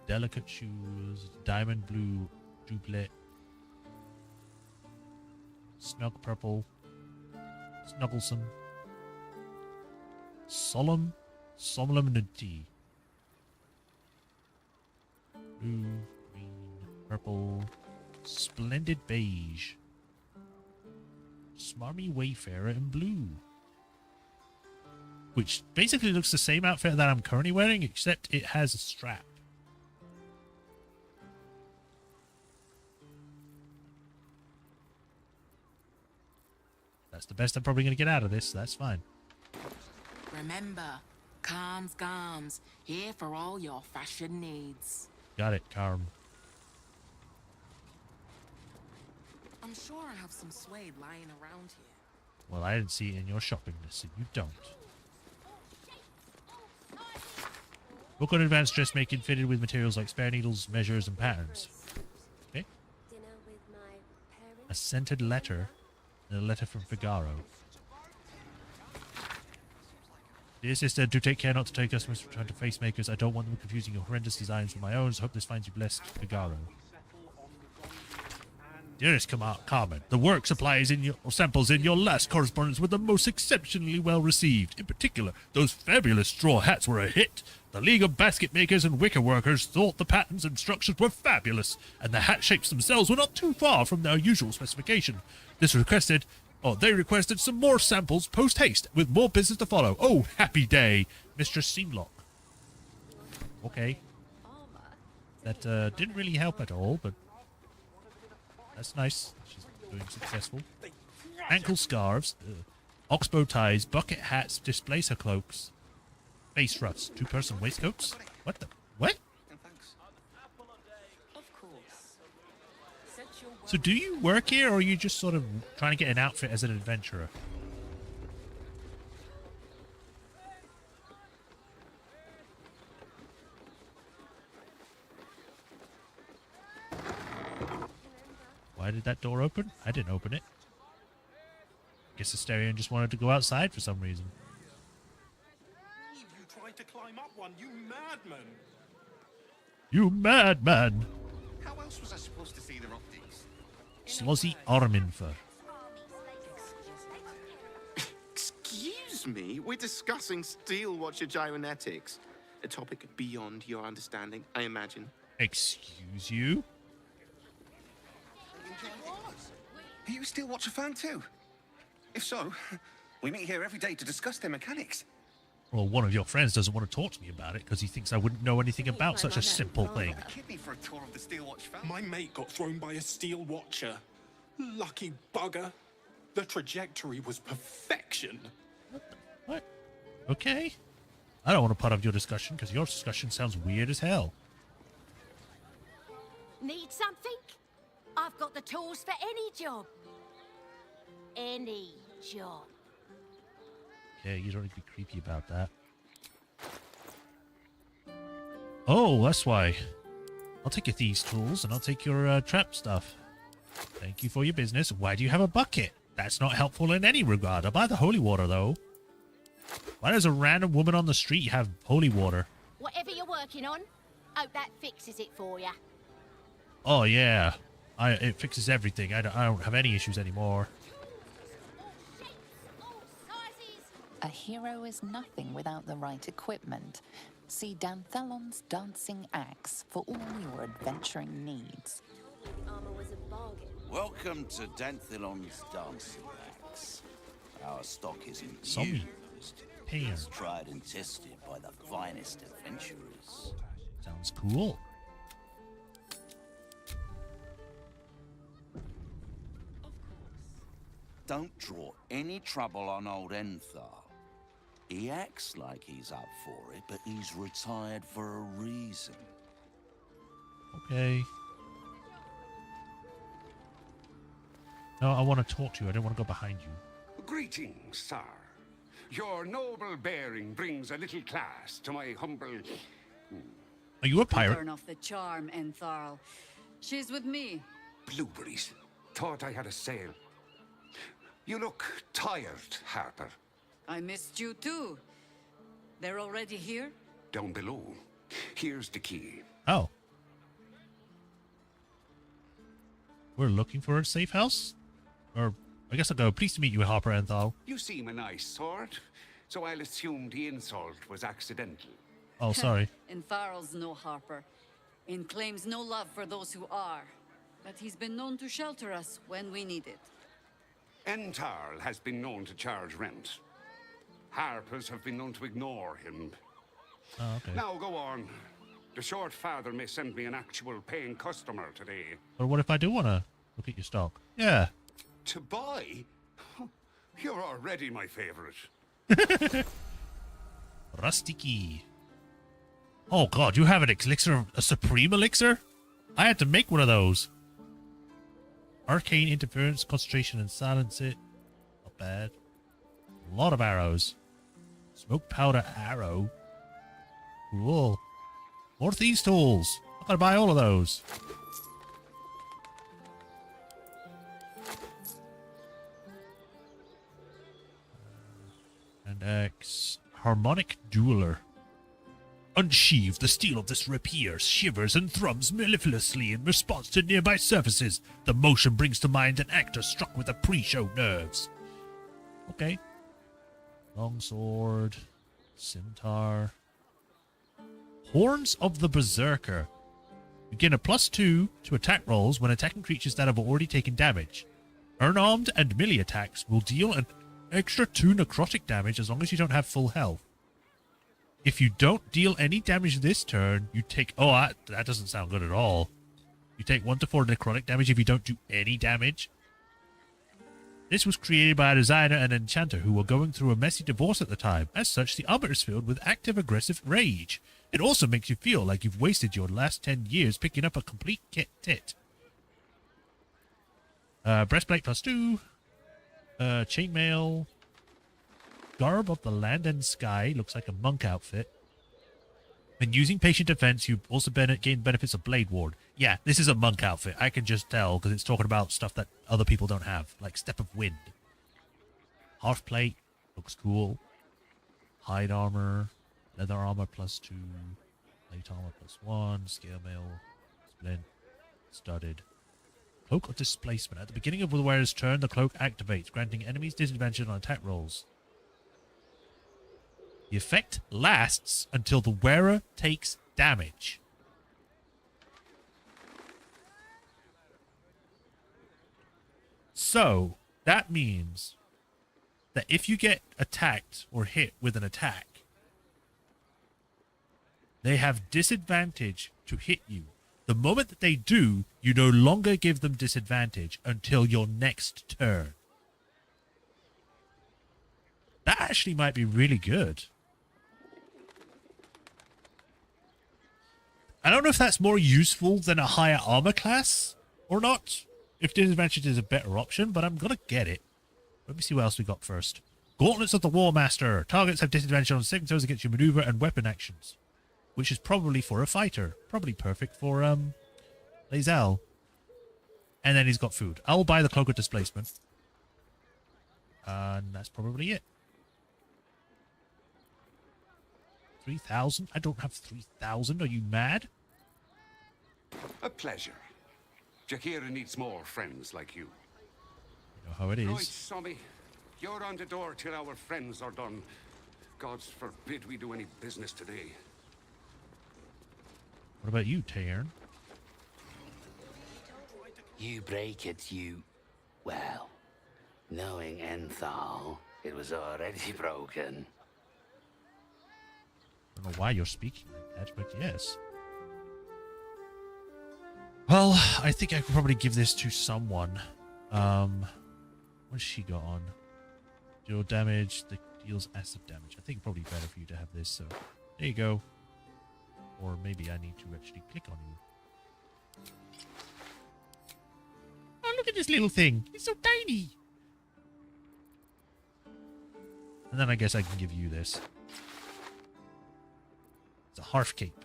Delicate shoes. Diamond blue doublet. Snug purple. Snugglesome. Solemnity. Blue, green, purple, splendid beige, smarmy wayfarer in blue. Which basically looks the same outfit that I'm currently wearing, except it has a strap. That's the best I'm probably going to get out of this, so that's fine. Remember, Calm's Garms, here for all your fashion needs. Got it, Carm. I'm sure I have some suede lying around here. Well, I didn't see it in your shopping list, so you don't. Book on advanced dressmaking fitted with materials like spare needles, measures, and patterns. Okay. A scented letter and a letter from Figaro. Dear sister, do take care not to take customers from trying to face makers. I don't want them confusing your horrendous designs with my own, so hope this finds you blessed, Figaro. Dearest Carmen, the work supplies in your samples in your last correspondence were the most exceptionally well received. In particular, those fabulous straw hats were a hit. The League of Basket Makers and Wicker Workers thought the patterns and structures were fabulous, and the hat shapes themselves were not too far from their usual specification. They requested some more samples post-haste, with more business to follow. Oh, happy day, Mistress Seamlock. Okay. That didn't really help at all, but that's nice. She's doing successful. Ankle scarves, oxbow ties, bucket hats, displacer cloaks, face ruffs, two-person waistcoats. What the? What? So do you work here, or are you just sort of trying to get an outfit as an adventurer? Why did that door open? I didn't open it. Guess Asterion just wanted to go outside for some reason. You tried to climb up one, you madman! You madman! How else was I supposed to see their optics? Slozzy Arminfer. Excuse me? We're discussing steel watcher gyromatics. A topic beyond your understanding, I imagine. Excuse you? Are you a steel watcher fan too? If so, we meet here every day to discuss their mechanics. Well, one of your friends doesn't want to talk to me about it because he thinks I wouldn't know anything about such a simple thing. A kidney for a tour of the steel watch fan. My mate got thrown by a steel watcher. Lucky bugger. The trajectory was perfection. What? Okay. I don't want to part of your discussion because your discussion sounds weird as hell. Need something? I've got the tools for any job. Any job. Yeah, you don't need to be creepy about that. Oh, that's why. I'll take your thieves' tools and I'll take your trap stuff. Thank you for your business. Why do you have a bucket? That's not helpful in any regard. I'll buy the holy water, though. Why does a random woman on the street have holy water? Whatever you're working on, hope that fixes it for you. Oh, yeah. It fixes everything. I don't have any issues anymore. A hero is nothing without the right equipment. See Danthelon's dancing axe for all your adventuring needs. Armor was a bargain. Welcome to Danthelon's dancing axe. Our stock isn't Zombie. used. Pan. It's tried and tested by the finest adventurers. Sounds cool. Don't draw any trouble on old Enthar. He acts like he's up for it, but he's retired for a reason. Okay. No, I want to talk to you. I don't want to go behind you. Greetings, sir. Your noble bearing brings a little class to my humble... Are you a pirate? Turn off the charm, Entharl. She's with me. Blueberries. Thought I had a sale. You look tired, Harper. I missed you too. They're already here? Down below. Here's the key. Oh. We're looking for a safe house? Or, I guess I'll go. Pleased to meet you, Harper Enthal. You seem a nice sort, so I'll assume the insult was accidental. Oh, sorry. Entharl's no Harper, and claims no love for those who are. But he's been known to shelter us when we need it. Entarl has been known to charge rent. Harpers have been known to ignore him. Oh, okay. Now go on. The short father may send me an actual paying customer today. But what if I do want to look at your stock? Yeah. To buy? You're already my favorite. Rusty key. Oh god, you have an elixir, a supreme elixir? I had to make one of those. Arcane interference, concentration, and silence it. Not bad. A lot of arrows. Smoke powder arrow. Cool. More thieves' tools. I'm gonna buy all of those. And X. Harmonic Dueler. Unsheathe the steel of this rapier shivers and thrums mellifluously in response to nearby surfaces. The motion brings to mind an actor struck with the pre-show nerves. Okay. Longsword. Scimitar. Horns of the Berserker. You gain a +2 to attack rolls when attacking creatures that have already taken damage. Unarmed and melee attacks will deal an extra 2 necrotic damage as long as you don't have full health. If you don't deal any damage this turn, you take... Oh, that doesn't sound good at all. You take 1 to 4 necrotic damage if you don't do any damage. This was created by a designer and enchanter who were going through a messy divorce at the time. As such, the armor is filled with active aggressive rage. It also makes you feel like you've wasted your last 10 years picking up a complete kit tit. Breastplate +2. Chainmail. Garb of the Land and Sky. Looks like a monk outfit. When using Patient Defense, you also gain benefits of Blade Ward. Yeah, this is a monk outfit. I can just tell because it's talking about stuff that other people don't have, like Step of Wind. Half plate. Looks cool. Hide armor. Leather armor +2. Plate armor +1. Scale mail. Splint. Studded. Cloak of Displacement. At the beginning of the wearer's turn, the cloak activates, granting enemies disadvantage on attack rolls. The effect lasts until the wearer takes damage. So, that means that if you get attacked or hit with an attack, they have disadvantage to hit you. The moment that they do, you no longer give them disadvantage until your next turn. That actually might be really good. I don't know if that's more useful than a higher armor class or not. If disadvantage is a better option, but I'm going to get it. Let me see what else we got first. Gauntlets of the War Master. Targets have disadvantage on saving throws against your maneuver and weapon actions, which is probably for a fighter. Probably perfect for Lae'zel. And then he's got food. I'll buy the Cloak of Displacement. And that's probably it. 3,000? I don't have 3,000. Are you mad? A pleasure. Jaheira needs more friends like you. You know how it Right, is. Sommy. You're on the door till our friends are done. Gods forbid we do any business today. What about you, Taern? You break it, you... Well, knowing Enthal, it was already broken. I don't know why you're speaking like that, but yes. Well, I think I could probably give this to someone. What's she got on? Deal damage that deals acid damage. I think probably better for you to have this, so there you go. Or maybe I need to actually click on you. Oh, look at this little thing. It's so tiny. And then I guess I can give you this. It's a Hearth Cape.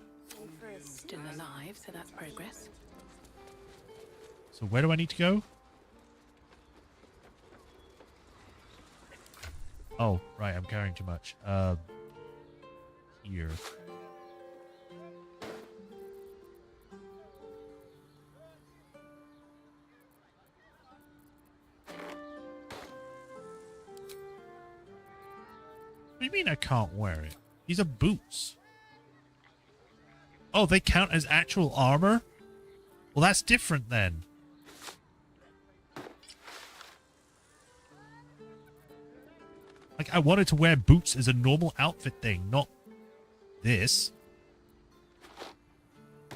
Still alive, so that's progress. So where do I need to go? Oh, right, I'm carrying too much. Here. What do you mean I can't wear it? These are boots. Oh, they count as actual armor? Well, that's different then. Like, I wanted to wear boots as a normal outfit thing, not this.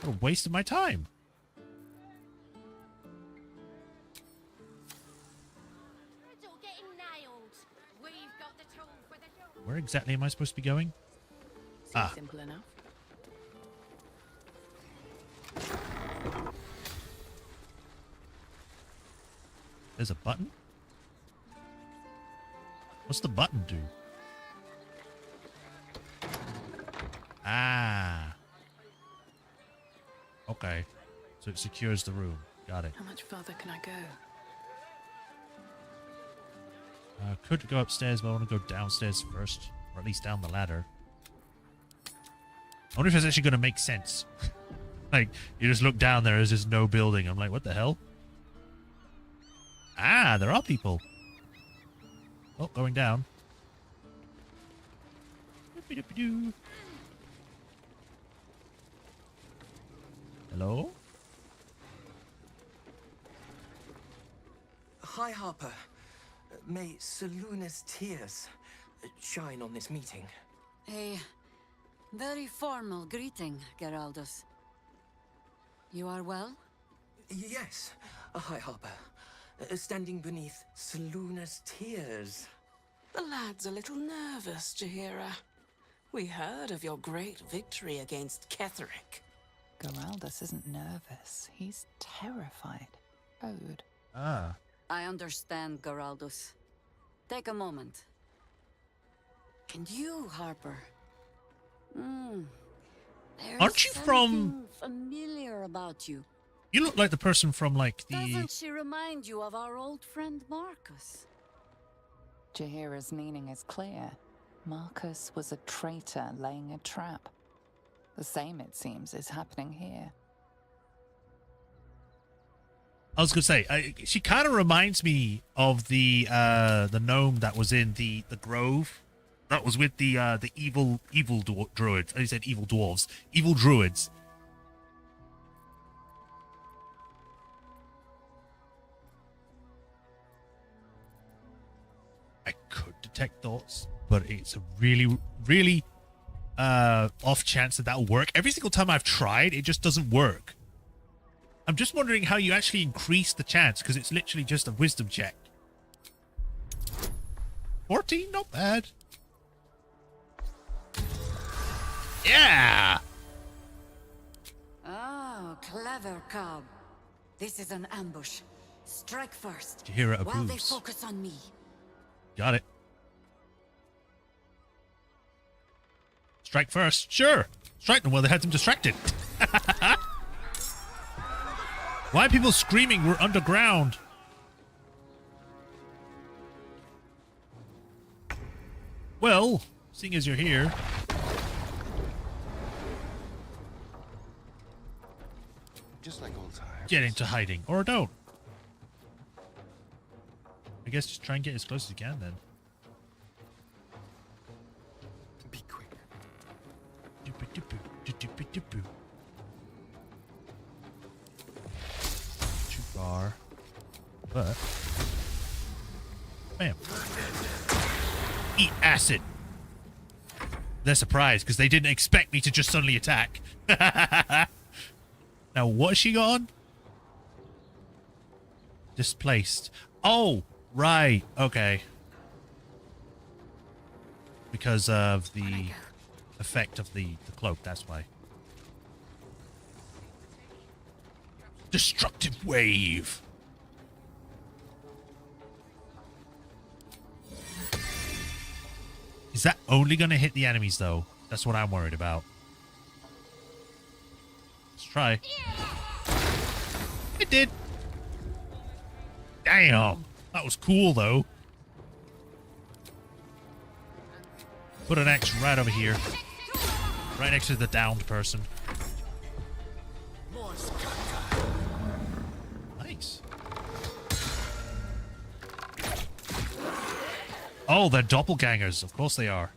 What a waste of my time. Where exactly am I supposed to be going? Seems simple enough. There's a button? What's the button do? Ah. Okay. So it secures the room. Got it. How much further can I go? Could go upstairs, but I want to go downstairs first. Or at least down the ladder. I wonder if it's actually going to make sense. Like, you just look down there, there's just no building. I'm like, what the hell? Ah, there are people. Oh, going down. Hello? Hi, Harper. May Seluna's tears shine on this meeting. A very formal greeting, Geraldus. You are well? Yes. Hi, Harper. Standing beneath Seluna's tears. The lad's a little nervous, Jaheira. We heard of your great victory against Ketheric. Geraldus isn't nervous. He's terrified. Ode. Ah. I understand, Geraldus. Take a moment. And you, Harper? There's Aren't you from... something familiar about you? You look like the person from, like, the... Doesn't she remind you of our old friend Marcus? Jaheira's meaning is clear. Marcus was a traitor laying a trap. The same, it seems, is happening here. I was gonna say, she kind of reminds me of the gnome that was in the grove, that was with the evil druids. I said evil dwarves, evil druids. I could detect thoughts, but it's a really, really off chance that that'll work. Every single time I've tried, it just doesn't work. I'm just wondering how you actually increase the chance, because it's literally just a wisdom check. 14, not bad. Yeah! Oh, clever cob. This is an ambush. Strike first. Jaheira while they approves. focus on me. Got it. Strike first. Sure. Strike them while they had them distracted. Why are people screaming? We're underground. Well, seeing as you're here. Just like old times. Get into hiding. Or don't. I guess just try and get as close as you can then. Be quick. Too far. But. Bam. Eat acid. They're surprised because they didn't expect me to just suddenly attack. Now, what has she got on? Displaced. Oh, right. Okay. Because of the effect of the cloak, that's why. Destructive wave. Is that only going to hit the enemies, though? That's what I'm worried about. Let's try. It did. Damn. That was cool, though. Put an X right over here. Right next to the downed person. Nice. Oh, they're doppelgangers. Of course they are.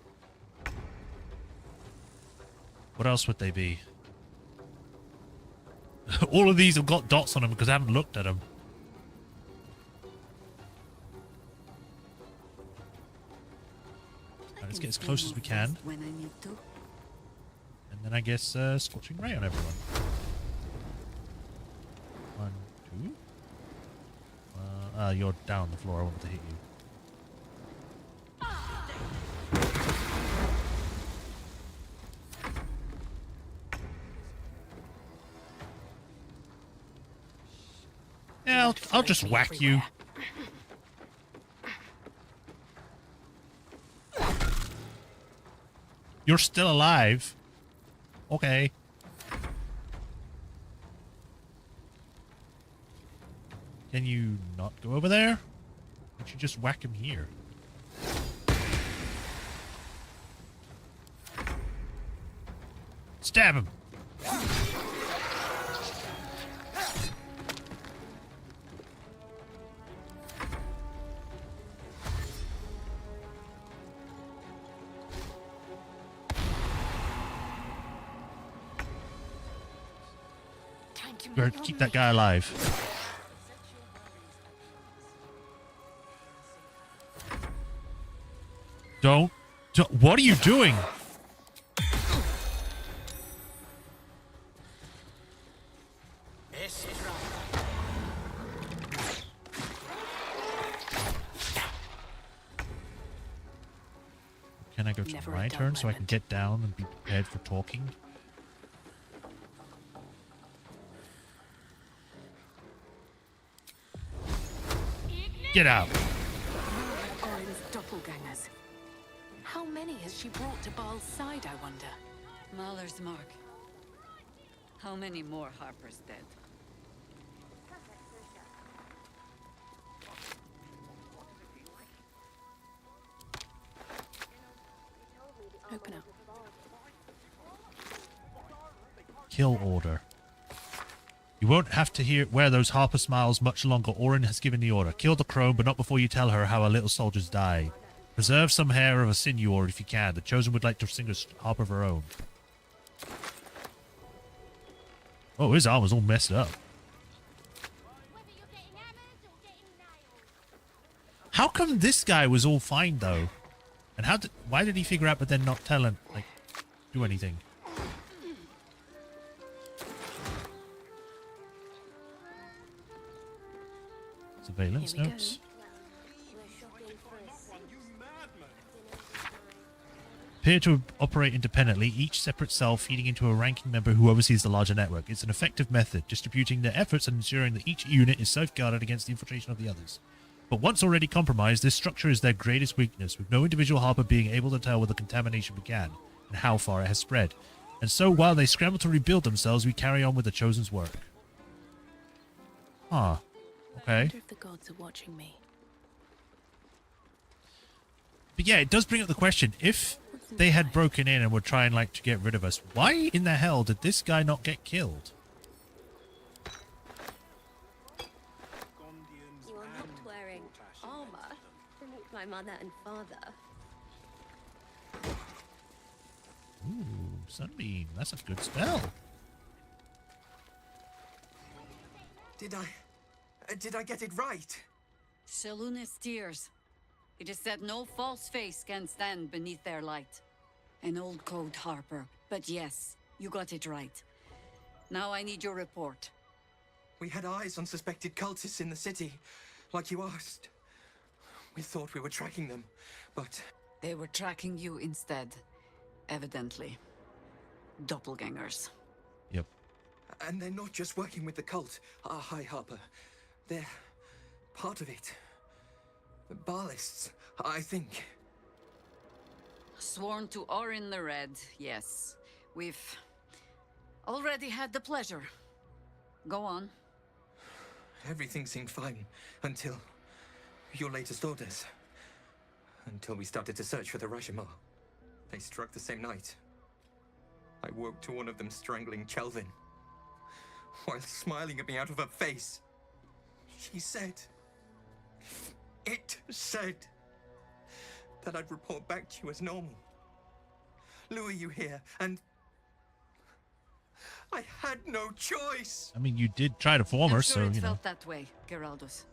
What else would they be? All of these have got dots on them because I haven't looked at them. Right, let's get as close as we can. When I need to. And then I guess Scorching Ray on everyone. 1, 2. You're down on the floor. I wanted to hit you. Yeah, I'll just whack you. You're still alive. Okay. Can you not go over there? Why don't you just whack him here? Stab him. Better keep that guy alive. Don't. What are you doing? Can I go to my turn so I can get down and be prepared for talking? Get out. Orin's doppelgangers. How many has she brought to Baal's side, I wonder? Mahler's mark. How many more Harper's dead? Open up. Kill order. You won't have to wear those Harper smiles much longer. Orin has given the order. Kill the crone, but not before you tell her how our little soldiers die. Preserve some hair of a signor if you can. The Chosen would like to sing a harp of her own. Oh, his armor's all messed up. How come this guy was all fine, though? And why did he figure out but then not tell him, like, do anything? Surveillance notes. Appear to operate independently, each separate cell feeding into a ranking member who oversees the larger network. It's an effective method, distributing their efforts and ensuring that each unit is safeguarded against the infiltration of the others. But once already compromised, this structure is their greatest weakness, with no individual Harper being able to tell where the contamination began. and how far it has spread. And so while they scramble to rebuild themselves, we carry on with the Chosen's work. Huh. I Okay. wonder if the gods are watching me. But yeah, it does bring up the question, if they had broken in and were trying like to get rid of us, why in the hell did this guy not get killed? You are not wearing armor to meet my mother and father. Ooh, Sunbeam. That's a good spell. Did I get it right? Shaluna's tears. It is said no false face can stand beneath their light. An old code, Harper. But yes, you got it right. Now I need your report. We had eyes on suspected cultists in the city, like you asked. We thought we were tracking them, but... They were tracking you instead, evidently. Doppelgangers. Yep. And they're not just working with the cult, High Harper. They're part of it. The Baalists, I think. Sworn to Orin the Red, yes. We've already had the pleasure. Go on. Everything seemed fine until your latest orders. Until we started to search for the Rashomar. They struck the same night. I woke to one of them strangling Chelvin, while smiling at me out of her face. She said... It said that I'd report back to you as normal. Lure you here, and I had no choice. I mean, you did try to form her, I'm sure so, it you know. felt that way, Geraldus.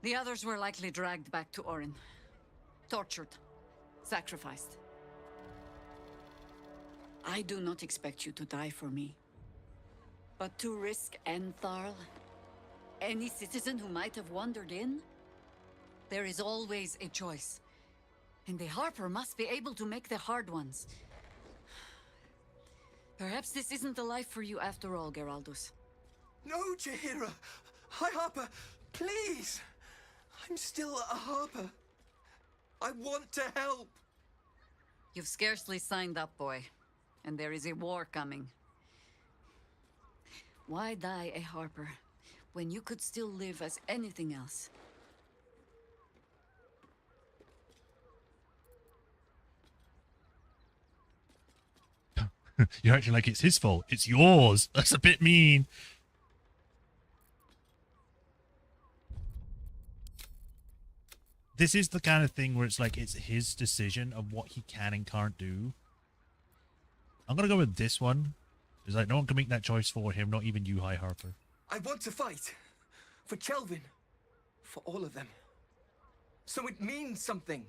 The others were likely dragged back to Orin. Tortured. Sacrificed. I do not expect you to die for me. But to risk Entharl, any citizen who might have wandered in, there is always a choice. And the Harper must be able to make the hard ones. Perhaps this isn't the life for you after all, Geraldus. No, Jaheira! High Harper, please! I'm still a Harper. I want to help. You've scarcely signed up, boy. And there is a war coming. Why die a Harper when you could still live as anything else? You're acting like it's his fault. It's yours. That's a bit mean. This is the kind of thing where it's like it's his decision of what he can and can't do. I'm going to go with this one. It's like no one can make that choice for him, not even you, High Harper. I want to fight. For Chelvin. For all of them. So it means something.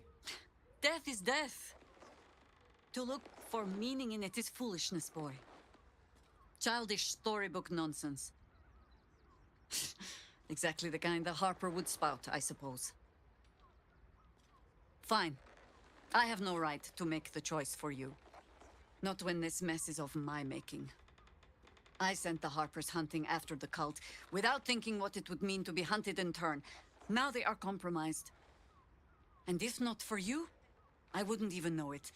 Death is death. To look for meaning in it is foolishness, boy. Childish storybook nonsense. Exactly the kind that Harper would spout, I suppose. Fine. I have no right to make the choice for you. Not when this mess is of my making. I sent the Harpers hunting after the cult, without thinking what it would mean to be hunted in turn. Now they are compromised. And if not for you, I wouldn't even know it.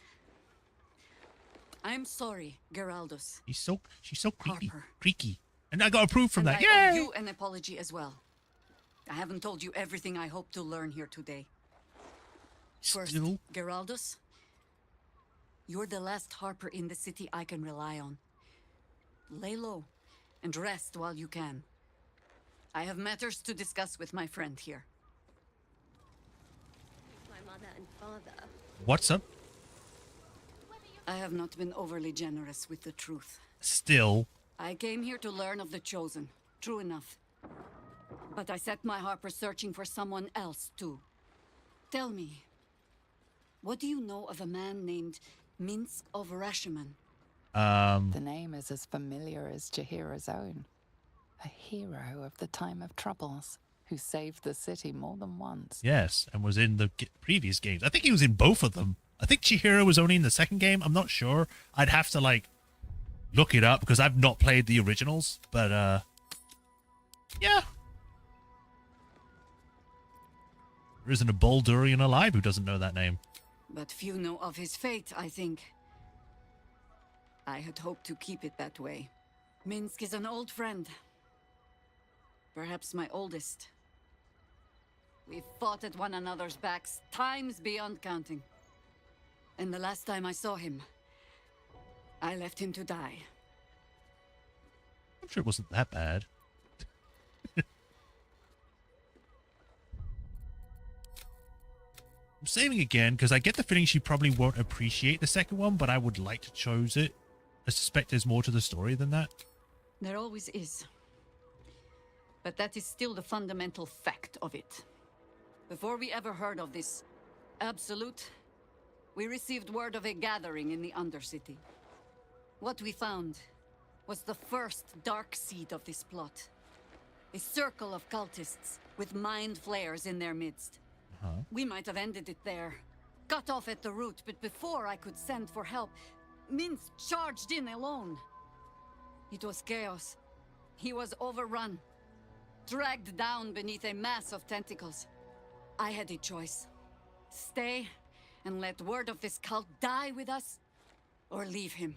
I'm sorry, Geraldus. She's so creepy, Harper. creaky. And I got approved from And that. I owe Yay! you an apology as well. I haven't told you everything I hope to learn here today. First, Still? Geraldus, you're the last Harper in the city I can rely on. Lay low and rest while you can. I have matters to discuss with my friend here. My mother and father. What's up? I have not been overly generous with the truth. Still. I came here to learn of the Chosen. True enough. But I set my Harper searching for someone else, too. Tell me, what do you know of a man named Minsk of Rashomon? The name is as familiar as Jaheira's own. A hero of the time of troubles, who saved the city more than once. Yes, and was in the previous games. I think he was in both of them. I think Chihiro was only in the second game. I'm not sure. I'd have to, like, look it up because I've not played the originals. But, yeah. There isn't a Baldurian alive who doesn't know that name. But few know of his fate, I think. I had hoped to keep it that way. Minsk is an old friend. Perhaps my oldest. We've fought at one another's backs times beyond counting. And the last time I saw him, I left him to die. I'm sure it wasn't that bad. I'm saving again because I get the feeling she probably won't appreciate the second one, but I would like to choose it. I suspect there's more to the story than that. There always is. But that is still the fundamental fact of it. Before we ever heard of this absolute, we received word of a gathering in the Undercity. What we found was the first dark seed of this plot. A circle of cultists with mind flayers in their midst. We might have ended it there, cut off at the root, but before I could send for help, Minsk charged in alone. It was chaos. He was overrun, dragged down beneath a mass of tentacles. I had a choice. Stay and let word of this cult die with us, or leave him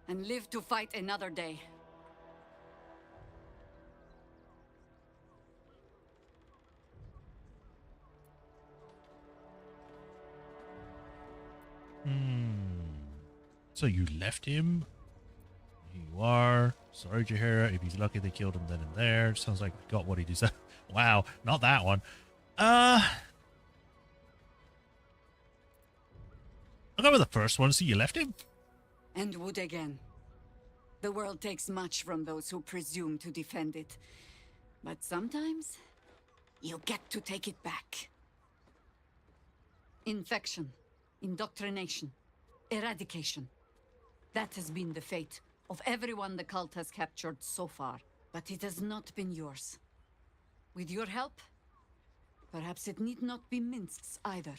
and live to fight another day. So you left him? Here you are. Sorry, Jaheira. If he's lucky they killed him then and there. Sounds like we got what he deserved. Wow, not that one. I'll go with the first one. So you left him? And would again. The world takes much from those who presume to defend it. But sometimes, you get to take it back. Infection, indoctrination, eradication. That has been the fate of everyone the cult has captured so far. But it has not been yours. With your help, perhaps it need not be Minsk's either.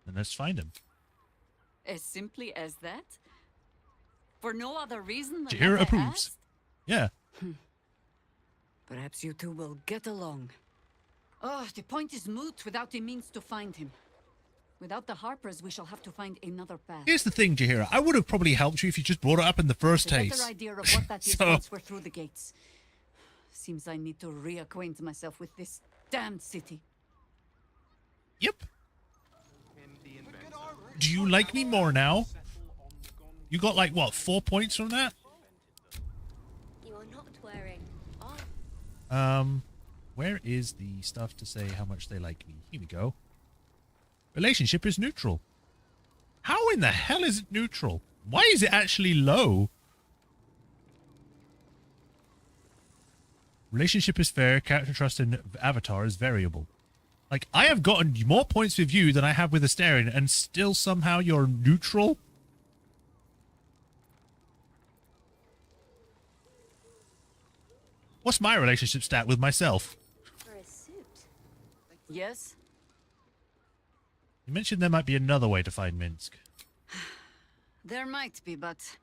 Then let's find him. As simply as that? For no other reason than Jaheira that I approves. asked? Yeah. Perhaps you two will get along. Oh, the point is moot without a means to find him. Without the Harpers, we shall have to find another path. Here's the thing, Jaheira. I would have probably helped you if you just brought it up in the first A better case. idea of what that is So- once we're through the gates. Seems I need to reacquaint myself with this damned city. Yep. Do you like me more now? You got like, what, 4 points from that? You are not wearing Where is the stuff to say how much they like me? Here we go. Relationship is neutral. How in the hell is it neutral? Why is it actually low? Relationship is fair. Character trust and avatar is variable. Like, I have gotten more points with you than I have with Astarion, and still somehow you're neutral? What's my relationship stat with myself? for a suit. Yes? You mentioned there might be another way to find Minsk. There might be, but...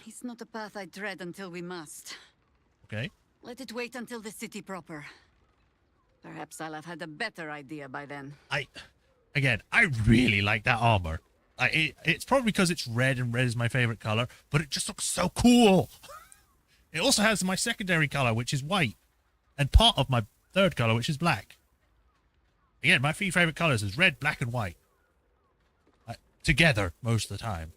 it's not a path I tread until we must. Okay. Let it wait until the city proper. Perhaps I'll have had a better idea by then. I really like that armor. It's probably because it's red and red is my favorite color, but it just looks so cool. It also has my secondary color, which is white, and part of my third color, which is black. Again, my three favorite colors is red, black, and white. Together most of the time.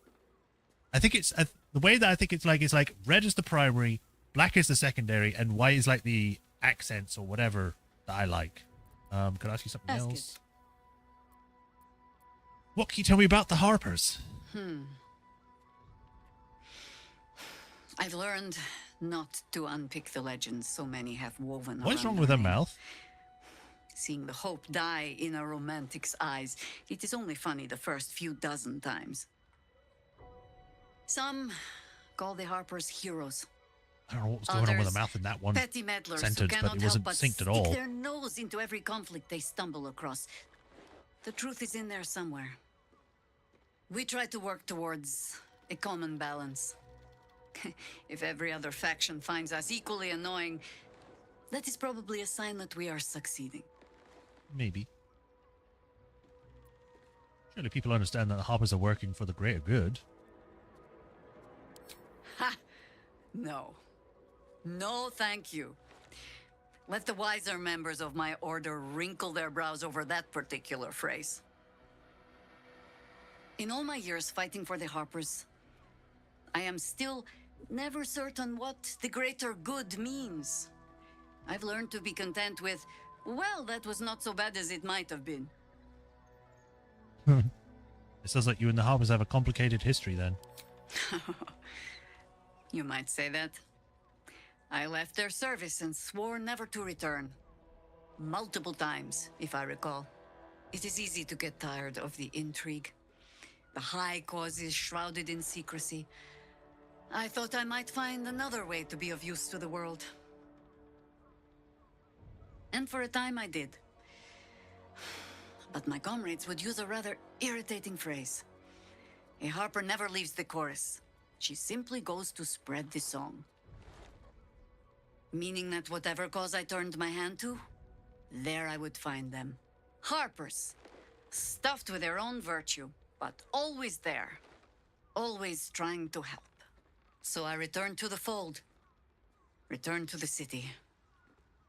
I think it's the way that I think it's like red is the primary, black is the secondary, and white is like the accents or whatever that I like. Could I ask you something else? What can you tell me about the Harpers? I've learned not to unpick the legends so many have woven. What's around wrong with her name. mouth? Seeing the hope die in a romantic's eyes, it is only funny the first few dozen times. Some call the Harpers heroes. I don't know what was going on with Others, her mouth in that one petty meddlers who sentence, cannot but it help wasn't but synced at stick all. their nose into every conflict they stumble across. The truth is in there somewhere. We try to work towards a common balance. If every other faction finds us equally annoying, that is probably a sign that we are succeeding. maybe. Surely people understand that the Harpers are working for the greater good. Ha! No. No, thank you. Let the wiser members of my order wrinkle their brows over that particular phrase. In all my years fighting for the Harpers, I am still never certain what the greater good means. I've learned to be content with, well, that was not so bad as it might have been. It sounds like you and the Harpers have a complicated history then. You might say that. I left their service and swore never to return. Multiple times, if I recall. It is easy to get tired of the intrigue. The high causes shrouded in secrecy. I thought I might find another way to be of use to the world. And for a time I did. But my comrades would use a rather irritating phrase. A harper never leaves the chorus. She simply goes to spread the song. Meaning that whatever cause I turned my hand to, there I would find them. Harpers, stuffed with their own virtue, but always there. Always trying to help. So I returned to the fold. Returned to the city.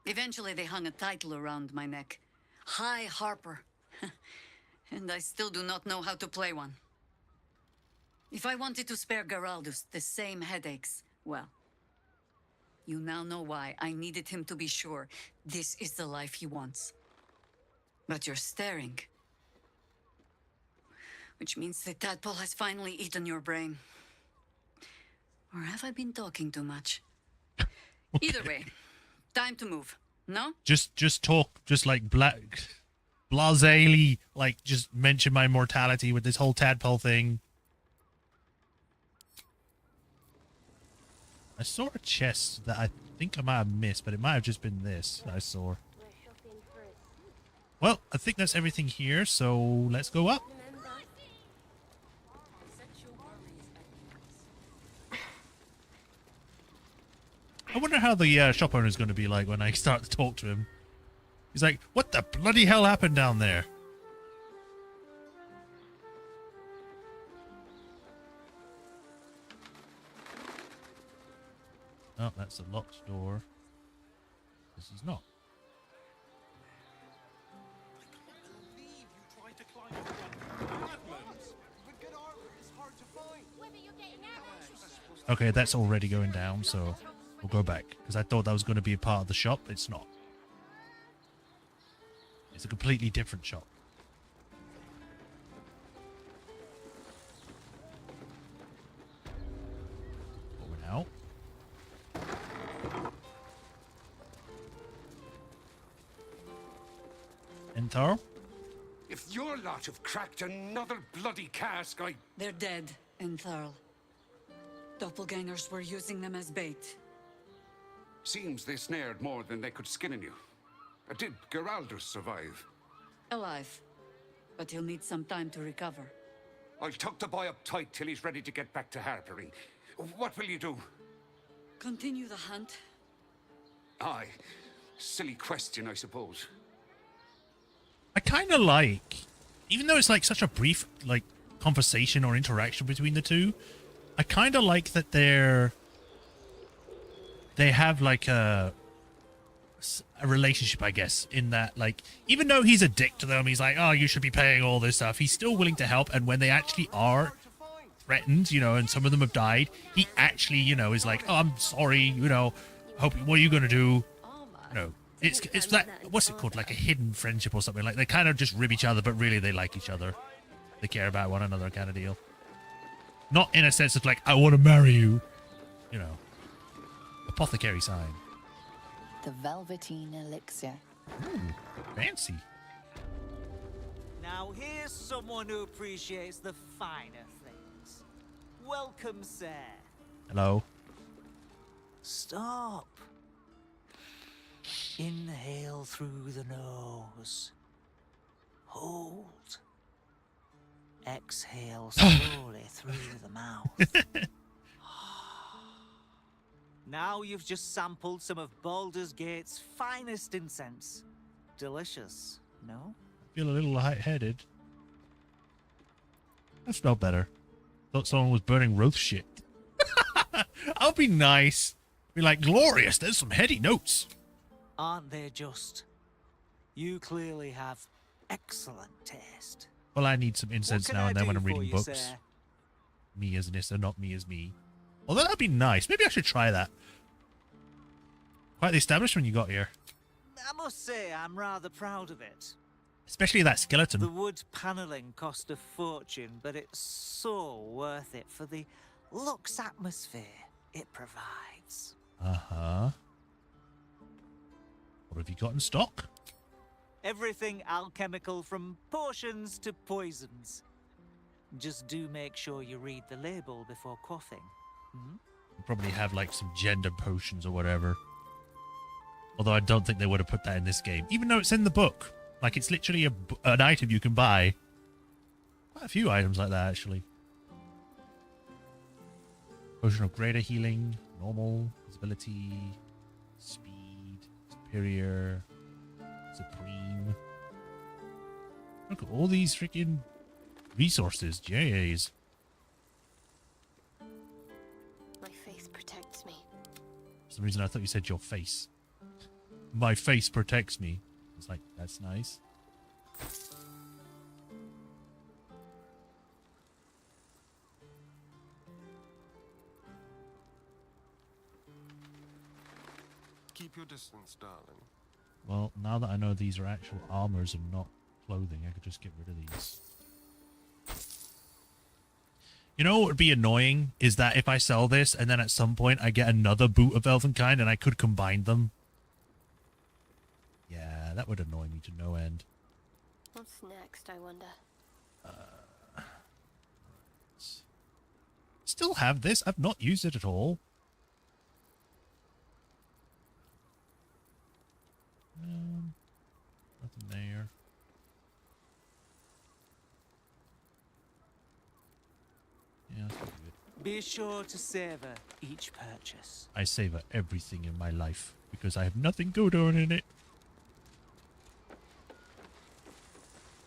Eventually they hung a title around my neck. High Harper. And I still do not know how to play one. If I wanted to spare Geraldus the same headaches, well, you now know why I needed him to be sure this is the life he wants. But you're staring. Which means the tadpole has finally eaten your brain. Or have I been talking too much? Okay. Either way, time to move. No? Just talk, just like blasely, like just mention my mortality with this whole tadpole thing. I saw a chest that I think I might have missed, but it might have just been this that I saw. Well, I think that's everything here, so let's go up. I wonder how the shop owner is going to be like when I start to talk to him. He's like, what the bloody hell happened down there? Oh, that's a locked door. This is not. Okay, that's already going down, so we'll go back. Because I thought that was going to be a part of the shop. It's not. It's a completely different shop. Forward now. Enthar? If your lot have cracked another bloody cask, They're dead, Entharl. Doppelgangers were using them as bait. Seems they snared more than they could skin in you. Did Geraldus survive? Alive. But he'll need some time to recover. I'll tuck the boy up tight till he's ready to get back to harpering. What will you do? Continue the hunt. Aye. Silly question, I suppose. I kind of like, even though it's like such a brief like conversation or interaction between the two, I kind of like that they have like a relationship, I guess, in that like even though he's a dick to them, he's like, oh, you should be paying all this stuff. He's still willing to help, and when they actually are threatened, you know, and some of them have died, he actually, you know, is like, oh, I'm sorry, you know, hope what are you gonna do? No. It's that, what's it called, like a hidden friendship or something. Like they kind of just rib each other, but really they like each other. They care about one another kind of deal. Not in a sense of like, I want to marry you. You know. Apothecary sign. The Velveteen Elixir. Ooh, fancy. Now here's someone who appreciates the finer things. Welcome, sir. Hello. Stop. Inhale through the nose. Hold. Exhale slowly through the mouth. Now you've just sampled some of Baldur's Gate's finest incense. Delicious, no? Feel a little lightheaded. That's not better. Thought someone was burning Roth shit. I'll be nice. Be like, glorious, there's some heady notes. Aren't they just? You clearly have excellent taste. Well, I need some incense now and then when I'm reading books. Sir? Me as Nissa, not me as me. Although that'd be nice. Maybe I should try that. Quite the establishment you got here. I must say, I'm rather proud of it. Especially that skeleton. The wood panelling cost a fortune, but it's so worth it for the luxe atmosphere it provides. Uh-huh. What have you got in stock? Everything alchemical from potions to poisons. Just do make sure you read the label before quaffing. Hmm? You probably have like some gender potions or whatever. Although I don't think they would have put that in this game. Even though it's in the book. Like it's literally an item you can buy. Quite a few items like that actually. Potion of greater healing, normal, visibility, speed, superior, supreme. Look at all these freaking resources, JAs. My face protects me. For some reason I thought you said your face. My face protects me. It's like, that's nice. Keep your distance, darling. Well, now that I know these are actual armors and not clothing, I could just get rid of these. You know what would be annoying is that if I sell this and then at some point I get another boot of Elvenkind and I could combine them. Yeah, that would annoy me to no end. What's next, I wonder? Still have this? I've not used it at all. Nothing there. Yeah, that's pretty good. Be sure to savor each purchase. I savor everything in my life because I have nothing good on in it.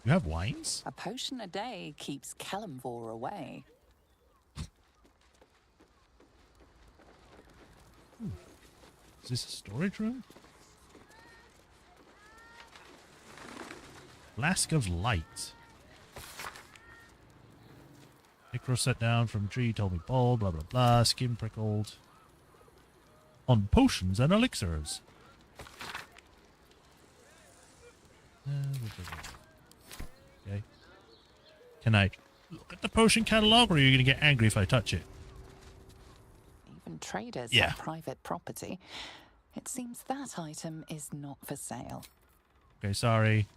You have wines? A potion a day keeps Kalimvor away. Is this a storage room? Flask of light. Icaro set down from tree, told me bald, blah blah blah, skin prickled. On potions and elixirs. Okay. Can I look at the potion catalog, or are you going to get angry if I touch it? Even traders Yeah. have private property. It seems that item is not for sale. Okay, sorry.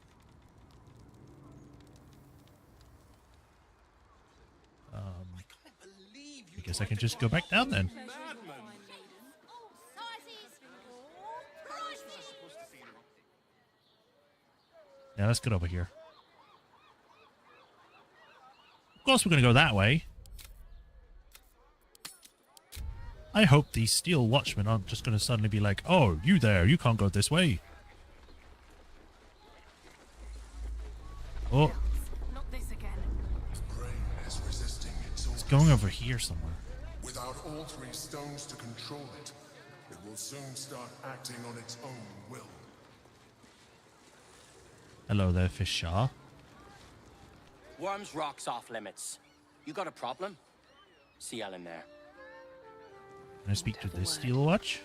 I guess I can just go back down then. Yeah, let's get over here. Of course we're going to go that way. I hope these steel watchmen aren't just going to suddenly be like, oh, you there, you can't go this way. Oh. Not this again. The brain is resisting its own. It's going over here somewhere. Without all three stones to control it, it will soon start acting on its own will. Hello there, Fish Shaw. Worms rocks off limits. You got a problem? See Ellen there. Can I speak to this steel watch?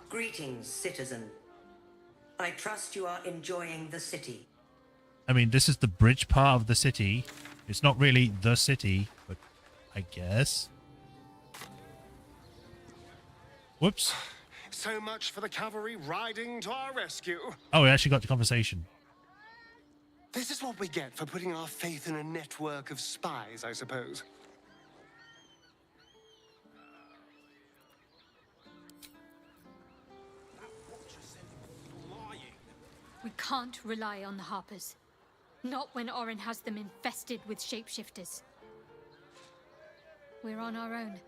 Greetings, citizen. I trust you are enjoying the city. I mean, this is the bridge part of the city. It's not really the city, but I guess. Whoops. So much for the cavalry riding to our rescue. Oh, we actually got the conversation. This is what we get for putting our faith in a network of spies, I suppose. We can't rely on the Harpers. Not when Orin has them infested with shapeshifters. We're on our own.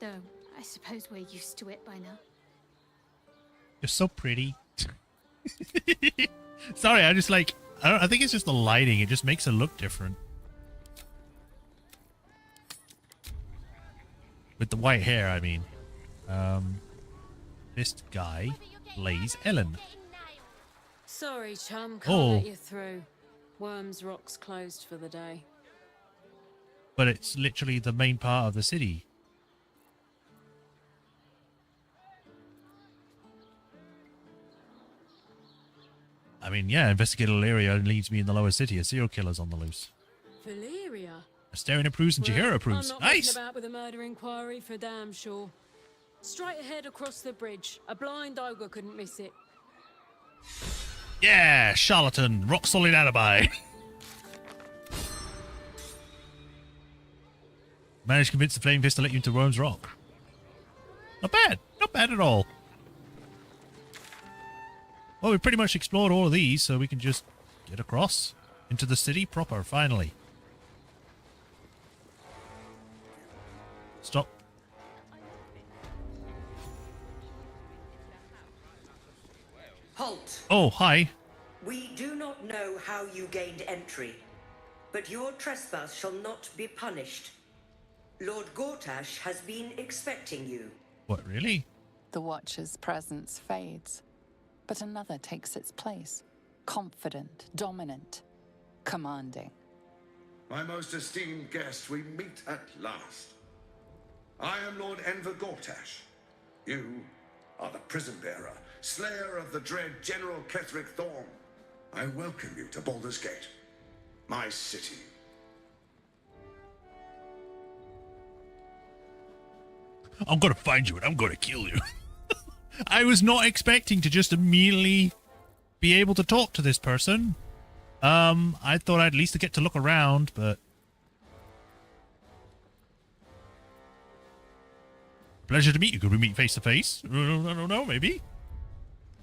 Though, I suppose we're used to it by now. You're so pretty. Sorry, I just like... I think it's just the lighting. It just makes it look different. With the white hair, I mean. This guy plays Ellen. Sorry, chum, can't let Oh, you through. Worms Rock's closed for the day. but it's literally the main part of the city. I mean, yeah, investigator area leads me in the lower city. A serial killer's on the loose. Valeria? Asterion approves and Jahira approves. I'm not Nice! messing about with a murder inquiry for damn sure. Straight ahead across the bridge. A blind ogre couldn't miss it. Yeah, charlatan. Rock solid alibi. Managed to convince the Flame Fist to let you into Rome's Rock. Not bad. Not bad at all. Well, we pretty much explored all of these, so we can just get across into the city proper, finally. Stop. Halt! Oh, hi. We do not know how you gained entry, but your trespass shall not be punished. Lord Gortash has been expecting you. What, really? The Watcher's presence fades, but another takes its place. Confident, dominant, commanding. My most esteemed guest, we meet at last. I am Lord Enver Gortash. You are the prison bearer, slayer of the dread General Ketheric Thorm. I welcome you to Baldur's Gate, my city. I'm gonna find you and I'm gonna kill you. I was not expecting to just immediately be able to talk to this person. I thought I'd at least get to look around, but... Pleasure to meet you. Could we meet face to face? I don't know, maybe?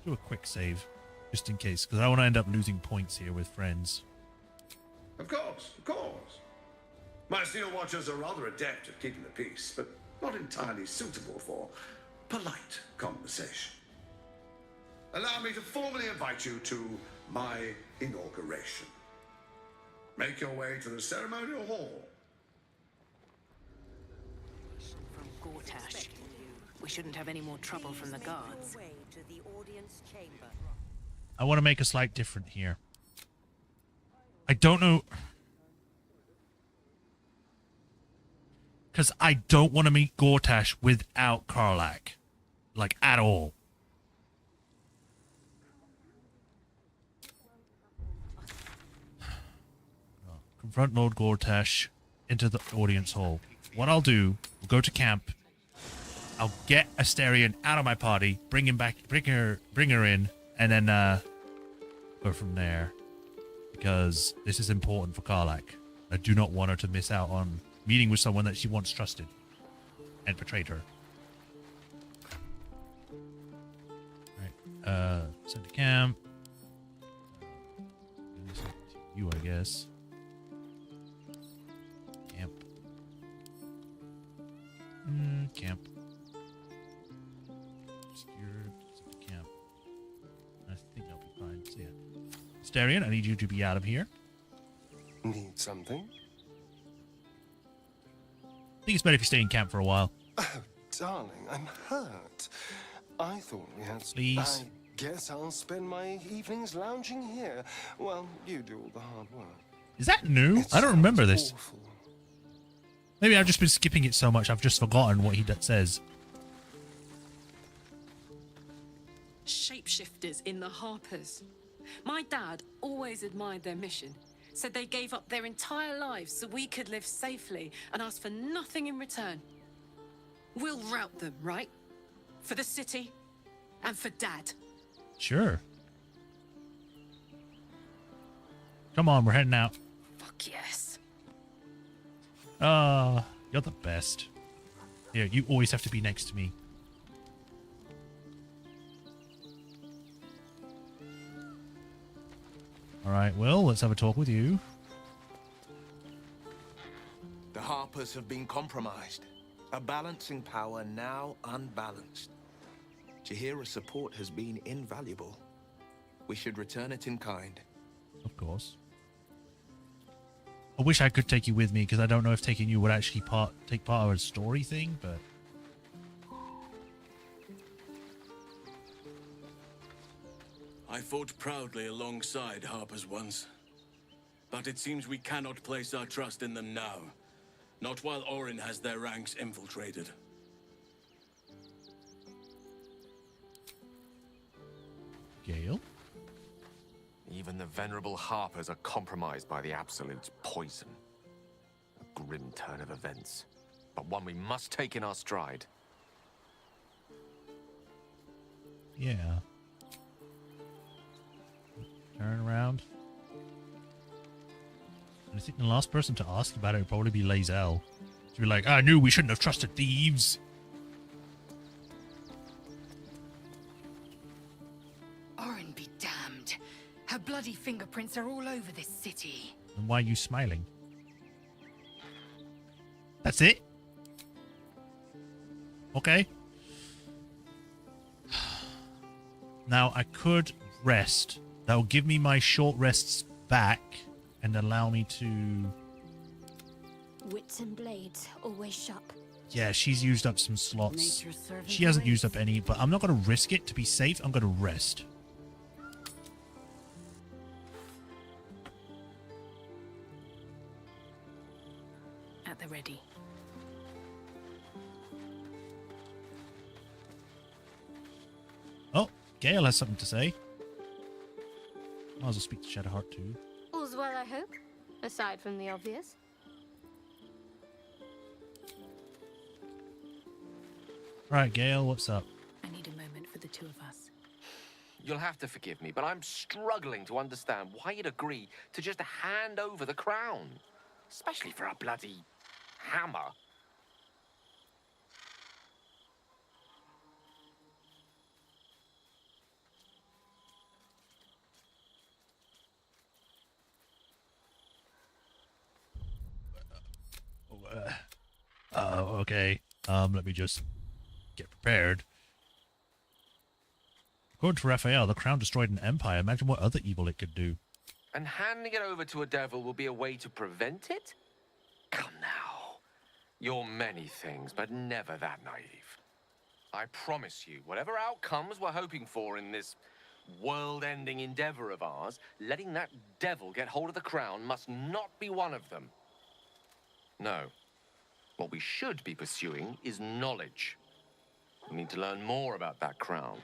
Do a quick save, just in case, because I don't want to end up losing points here with friends. Of course, of course. My Steel Watchers are rather adept at keeping the peace, but not entirely suitable for polite conversation. Allow me to formally invite you to my inauguration. Make your way to the ceremonial hall. From Gortash. We shouldn't have any more trouble from the guards. I want to make a slight difference here. I don't know... Because I don't want to meet Gortash without Karlach. Like, at all. Confront Lord Gortash into the audience hall. What I'll do, we'll go to camp. I'll get Asterion out of my party, bring him back, bring her in, and then go from there. Because this is important for Karlach. I do not want her to miss out on meeting with someone that she once trusted and betrayed her. Right. Send to camp. You, I guess. Camp. Camp. Obscured. Send to camp. I think that'll be fine. So, yeah. Asterion, I need you to be out of here. Need something? I think it's better if you stay in camp for a while. Oh, darling, I'm hurt. I thought we had... Please. I guess I'll spend my evenings lounging here while you do all the hard work. Is that new? I don't remember this. Awful. Maybe I've just been skipping it so much I've just forgotten what he says. Shapeshifters in the Harpers. My dad always admired their mission. Said they gave up their entire lives so we could live safely and asked for nothing in return. We'll rout them, right? For the city and for Dad. Sure. Come on, we're heading out. Fuck yes. You're the best. Here, you always have to be next to me. Alright, well, let's have a talk with you. The Harpers have been compromised. A balancing power now unbalanced. Jahira's support has been invaluable. we should return it in kind. Of course. I wish I could take you with me, because I don't know if taking you would actually take part of a story thing, but... I fought proudly alongside Harpers once. But it seems we cannot place our trust in them now. Not while Orin has their ranks infiltrated. Gale? Even the venerable Harpers are compromised by the Absolute's poison. A grim turn of events, but one we must take in our stride. Yeah. Turn around. I think the last person to ask about it would probably be Lae'zel. To be like, I knew we shouldn't have trusted thieves. Orin be damned. Her bloody fingerprints are all over this city. And why are you smiling? That's it? Okay. Now, I could rest. That will give me my short rests back and allow me to... Wits and blades, always sharp. Yeah, she's used up some slots. Nature's servant She hasn't ways. used up any, but I'm not going to risk it. To be safe, I'm going to rest. At the ready. Oh, Gale has something to say. Might as well speak to Shadowheart too. All's well, I hope. Aside from the obvious. Right, Gale, what's up? I need a moment for the two of us. You'll have to forgive me, but I'm struggling to understand why you'd agree to just hand over the crown. Especially for a bloody hammer. Okay. Let me just get prepared. According to Raphael, the crown destroyed an empire. Imagine what other evil it could do. And handing it over to a devil will be a way to prevent it? Come now. You're many things, but never that naive. I promise you, whatever outcomes we're hoping for in this world-ending endeavor of ours, letting that devil get hold of the crown must not be one of them. No. What we should be pursuing is knowledge. We need to learn more about that crown.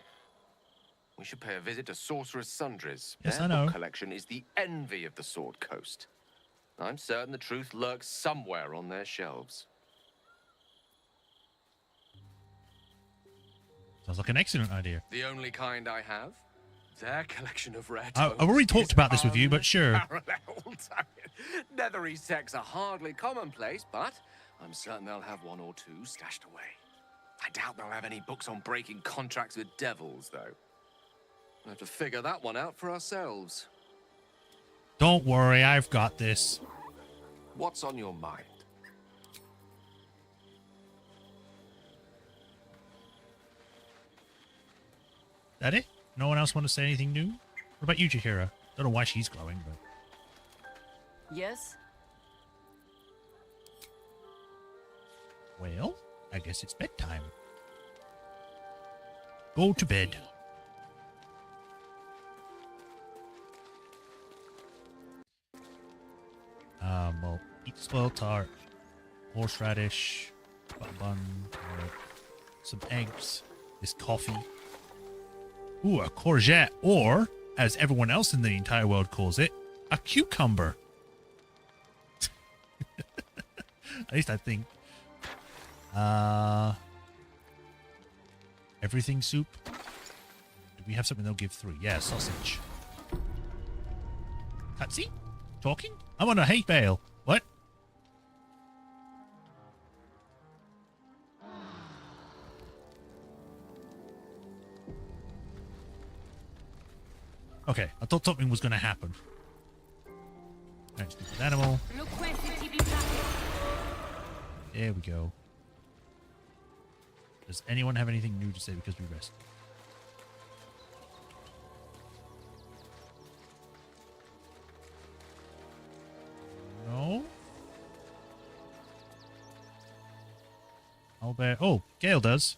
We should pay a visit to Sorcerer's Sundries. Yes, Their I know. book collection is the envy of the Sword Coast. I'm certain the truth lurks somewhere on their shelves. Sounds like an excellent idea. The only kind I have? Their collection of rare I've tomes already talked is about this with you, but sure. unparalleled. Nethery sects are hardly commonplace, but I'm certain they'll have one or two stashed away. I doubt they'll have any books on breaking contracts with devils, though. We'll have to figure that one out for ourselves. Don't worry, I've got this. What's on your mind? That it? No one else want to say anything new? What about you, Jaheira? Don't know why she's glowing, but... Yes? Well, I guess it's bedtime. Go to bed. Well, eat spoiled tart, horseradish, bun, some eggs, this coffee. Ooh, a courgette, or, as everyone else in the entire world calls it, a cucumber. At least I think. Everything soup. Do we have something they'll give 3? Yeah, sausage. Cutscene? Talking? I'm on a hay bale. What? Okay, I thought something was going to happen. Let's do this animal. There we go. Does anyone have anything new to say because we rest? Owlbear. Oh, Gale does.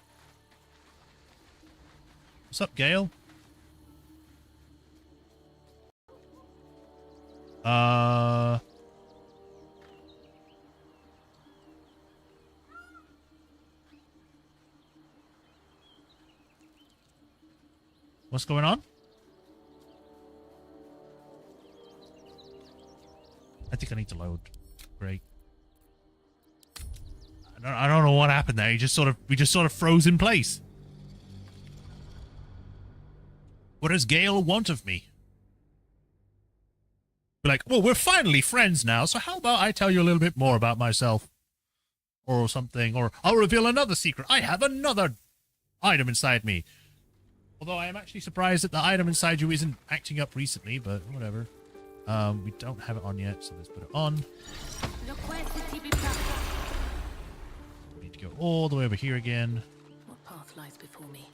What's up, Gale? What's going on? I think I need to load. Great. I don't know what happened there. We just sort of froze in place. What does Gale want of me? Be like, well, we're finally friends now, so how about I tell you a little bit more about myself? Or something, or I'll reveal another secret. I have another item inside me. Although I am actually surprised that the item inside you isn't acting up recently, but whatever. We don't have it on yet, so let's put it on. We need to go all the way over here again. What path lies before me?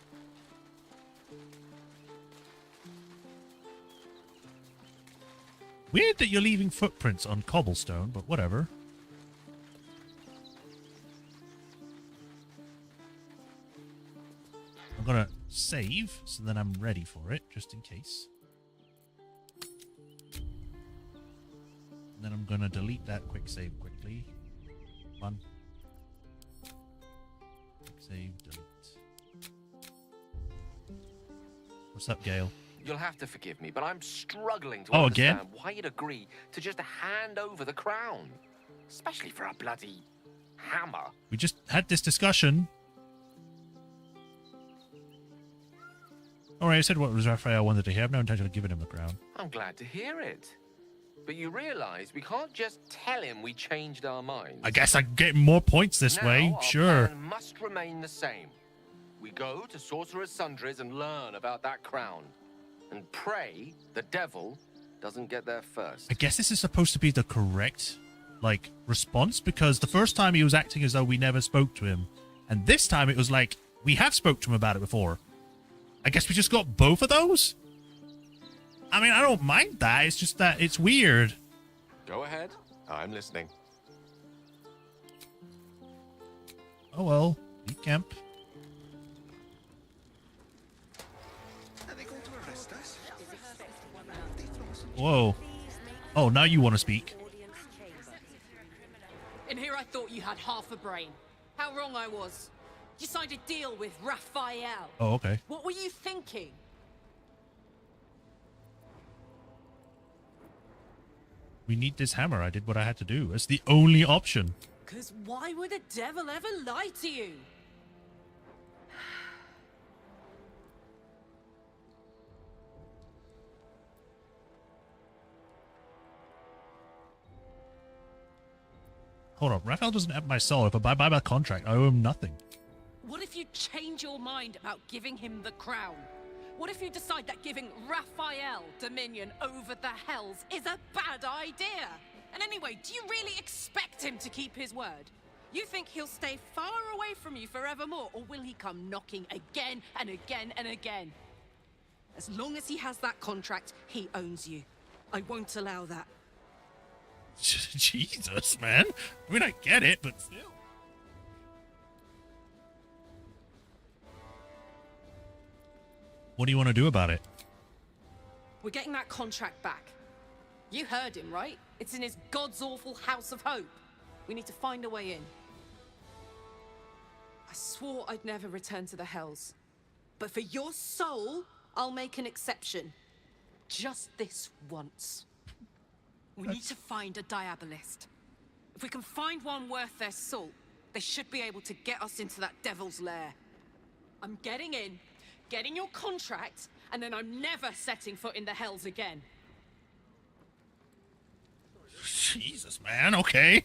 Weird that you're leaving footprints on cobblestone, but whatever. I'm gonna save, so then I'm ready for it, just in case. And then I'm gonna delete that quick save quickly. Come on. Quick save, delete. What's up, Gale? You'll have to forgive me, but I'm struggling to Oh, understand again? why you'd agree to just hand over the crown. Especially for a bloody hammer. We just had this discussion. Alright, I said what was Raphael wanted to hear. I have no intention of giving him the crown. I'm glad to hear it. But you realize we can't just tell him we changed our minds. I guess I get more points this Now, way. our Sure. plan must remain the same. We go to Sorcerer's Sundries and learn about that crown. And pray the devil doesn't get there first. I guess this is supposed to be the correct, like, response, because the first time he was acting as though we never spoke to him. And this time it was like, we have spoke to him about it before. I guess we just got both of those? I mean, I don't mind that. It's just that it's weird. Go ahead. I'm listening. Oh, well. Leave camp. Whoa. Oh, now you want to speak. In here I thought you had half a brain. How wrong I was. You signed a deal with Raphael. Oh, okay. What were you thinking? We need this hammer. I did what I had to do. It's the only option. Because why would a devil ever lie to you? Hold on. Raphael doesn't have my soul. If I buy my contract, I owe him nothing. What if you change your mind about giving him the crown? What if you decide that giving Raphael dominion over the Hells is a bad idea? And anyway, do you really expect him to keep his word? You think he'll stay far away from you forevermore, or will he come knocking again and again and again? As long as he has that contract, he owns you. I won't allow that. Jesus, man. I mean, I get it, but still. What do you want to do about it? We're getting that contract back. You heard him, right? It's in his god's awful House of Hope. We need to find a way in. I swore I'd never return to the Hells. But for your soul, I'll make an exception. Just this once. We need to find a Diabolist. If we can find one worth their salt, they should be able to get us into that devil's lair. I'm getting in, getting your contract, and then I'm never setting foot in the Hells again. Jesus, man. Okay.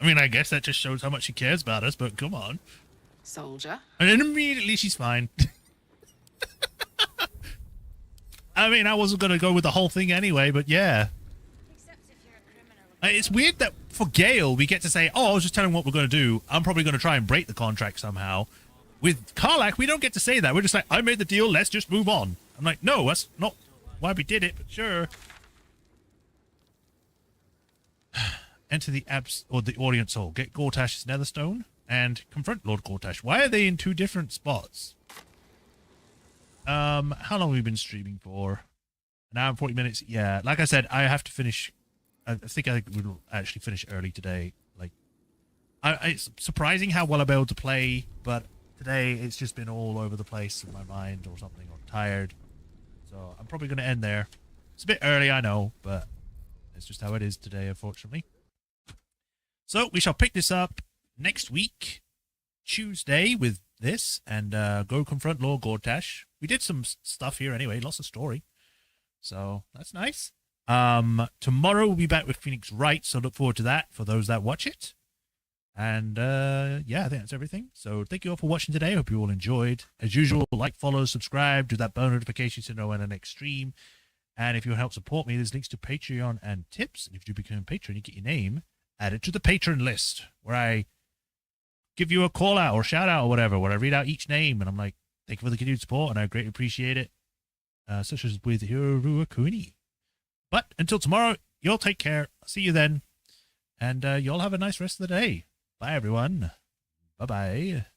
I mean, I guess that just shows how much she cares about us, but come on. Soldier. And then immediately she's fine. I mean, I wasn't going to go with the whole thing anyway, but yeah. It's weird that for Gale, we get to say, oh, I was just telling what we're going to do. I'm probably going to try and break the contract somehow. With Karlach, we don't get to say that. We're just like, I made the deal, let's just move on. I'm like, no, that's not why we did it, but sure. Enter the the audience hall. Get Gortash's netherstone. and confront Lord Gortash. Why are they in two different spots? How long have we been streaming for? An hour and 40 minutes. Yeah, like I said, I have to finish. I think we'll actually finish early today. Like, it's surprising how well I'm able to play, but today it's just been all over the place in my mind or something, or tired. So I'm probably going to end there. It's a bit early, I know, but it's just how it is today, unfortunately. So we shall pick this up next week, Tuesday, with this, and go confront Lord Gortash. We did some stuff here anyway, lots of story. So that's nice. Tomorrow we'll be back with Phoenix Wright, so look forward to that for those that watch it. And yeah, I think that's everything. So thank you all for watching today. I hope you all enjoyed. As usual, like, follow, subscribe, do that bell notification to know when the next stream. And if you want to help support me, there's links to Patreon and tips. And if you do become a patron, you get your name added to the patron list, where I give you a call out or shout out or whatever, where I read out each name and I'm like, thank you for the continued support, and I greatly appreciate it. Such as with Hiroru Akuni. But until tomorrow, y'all take care. See you then. And y'all have a nice rest of the day. Bye, everyone. Bye-bye.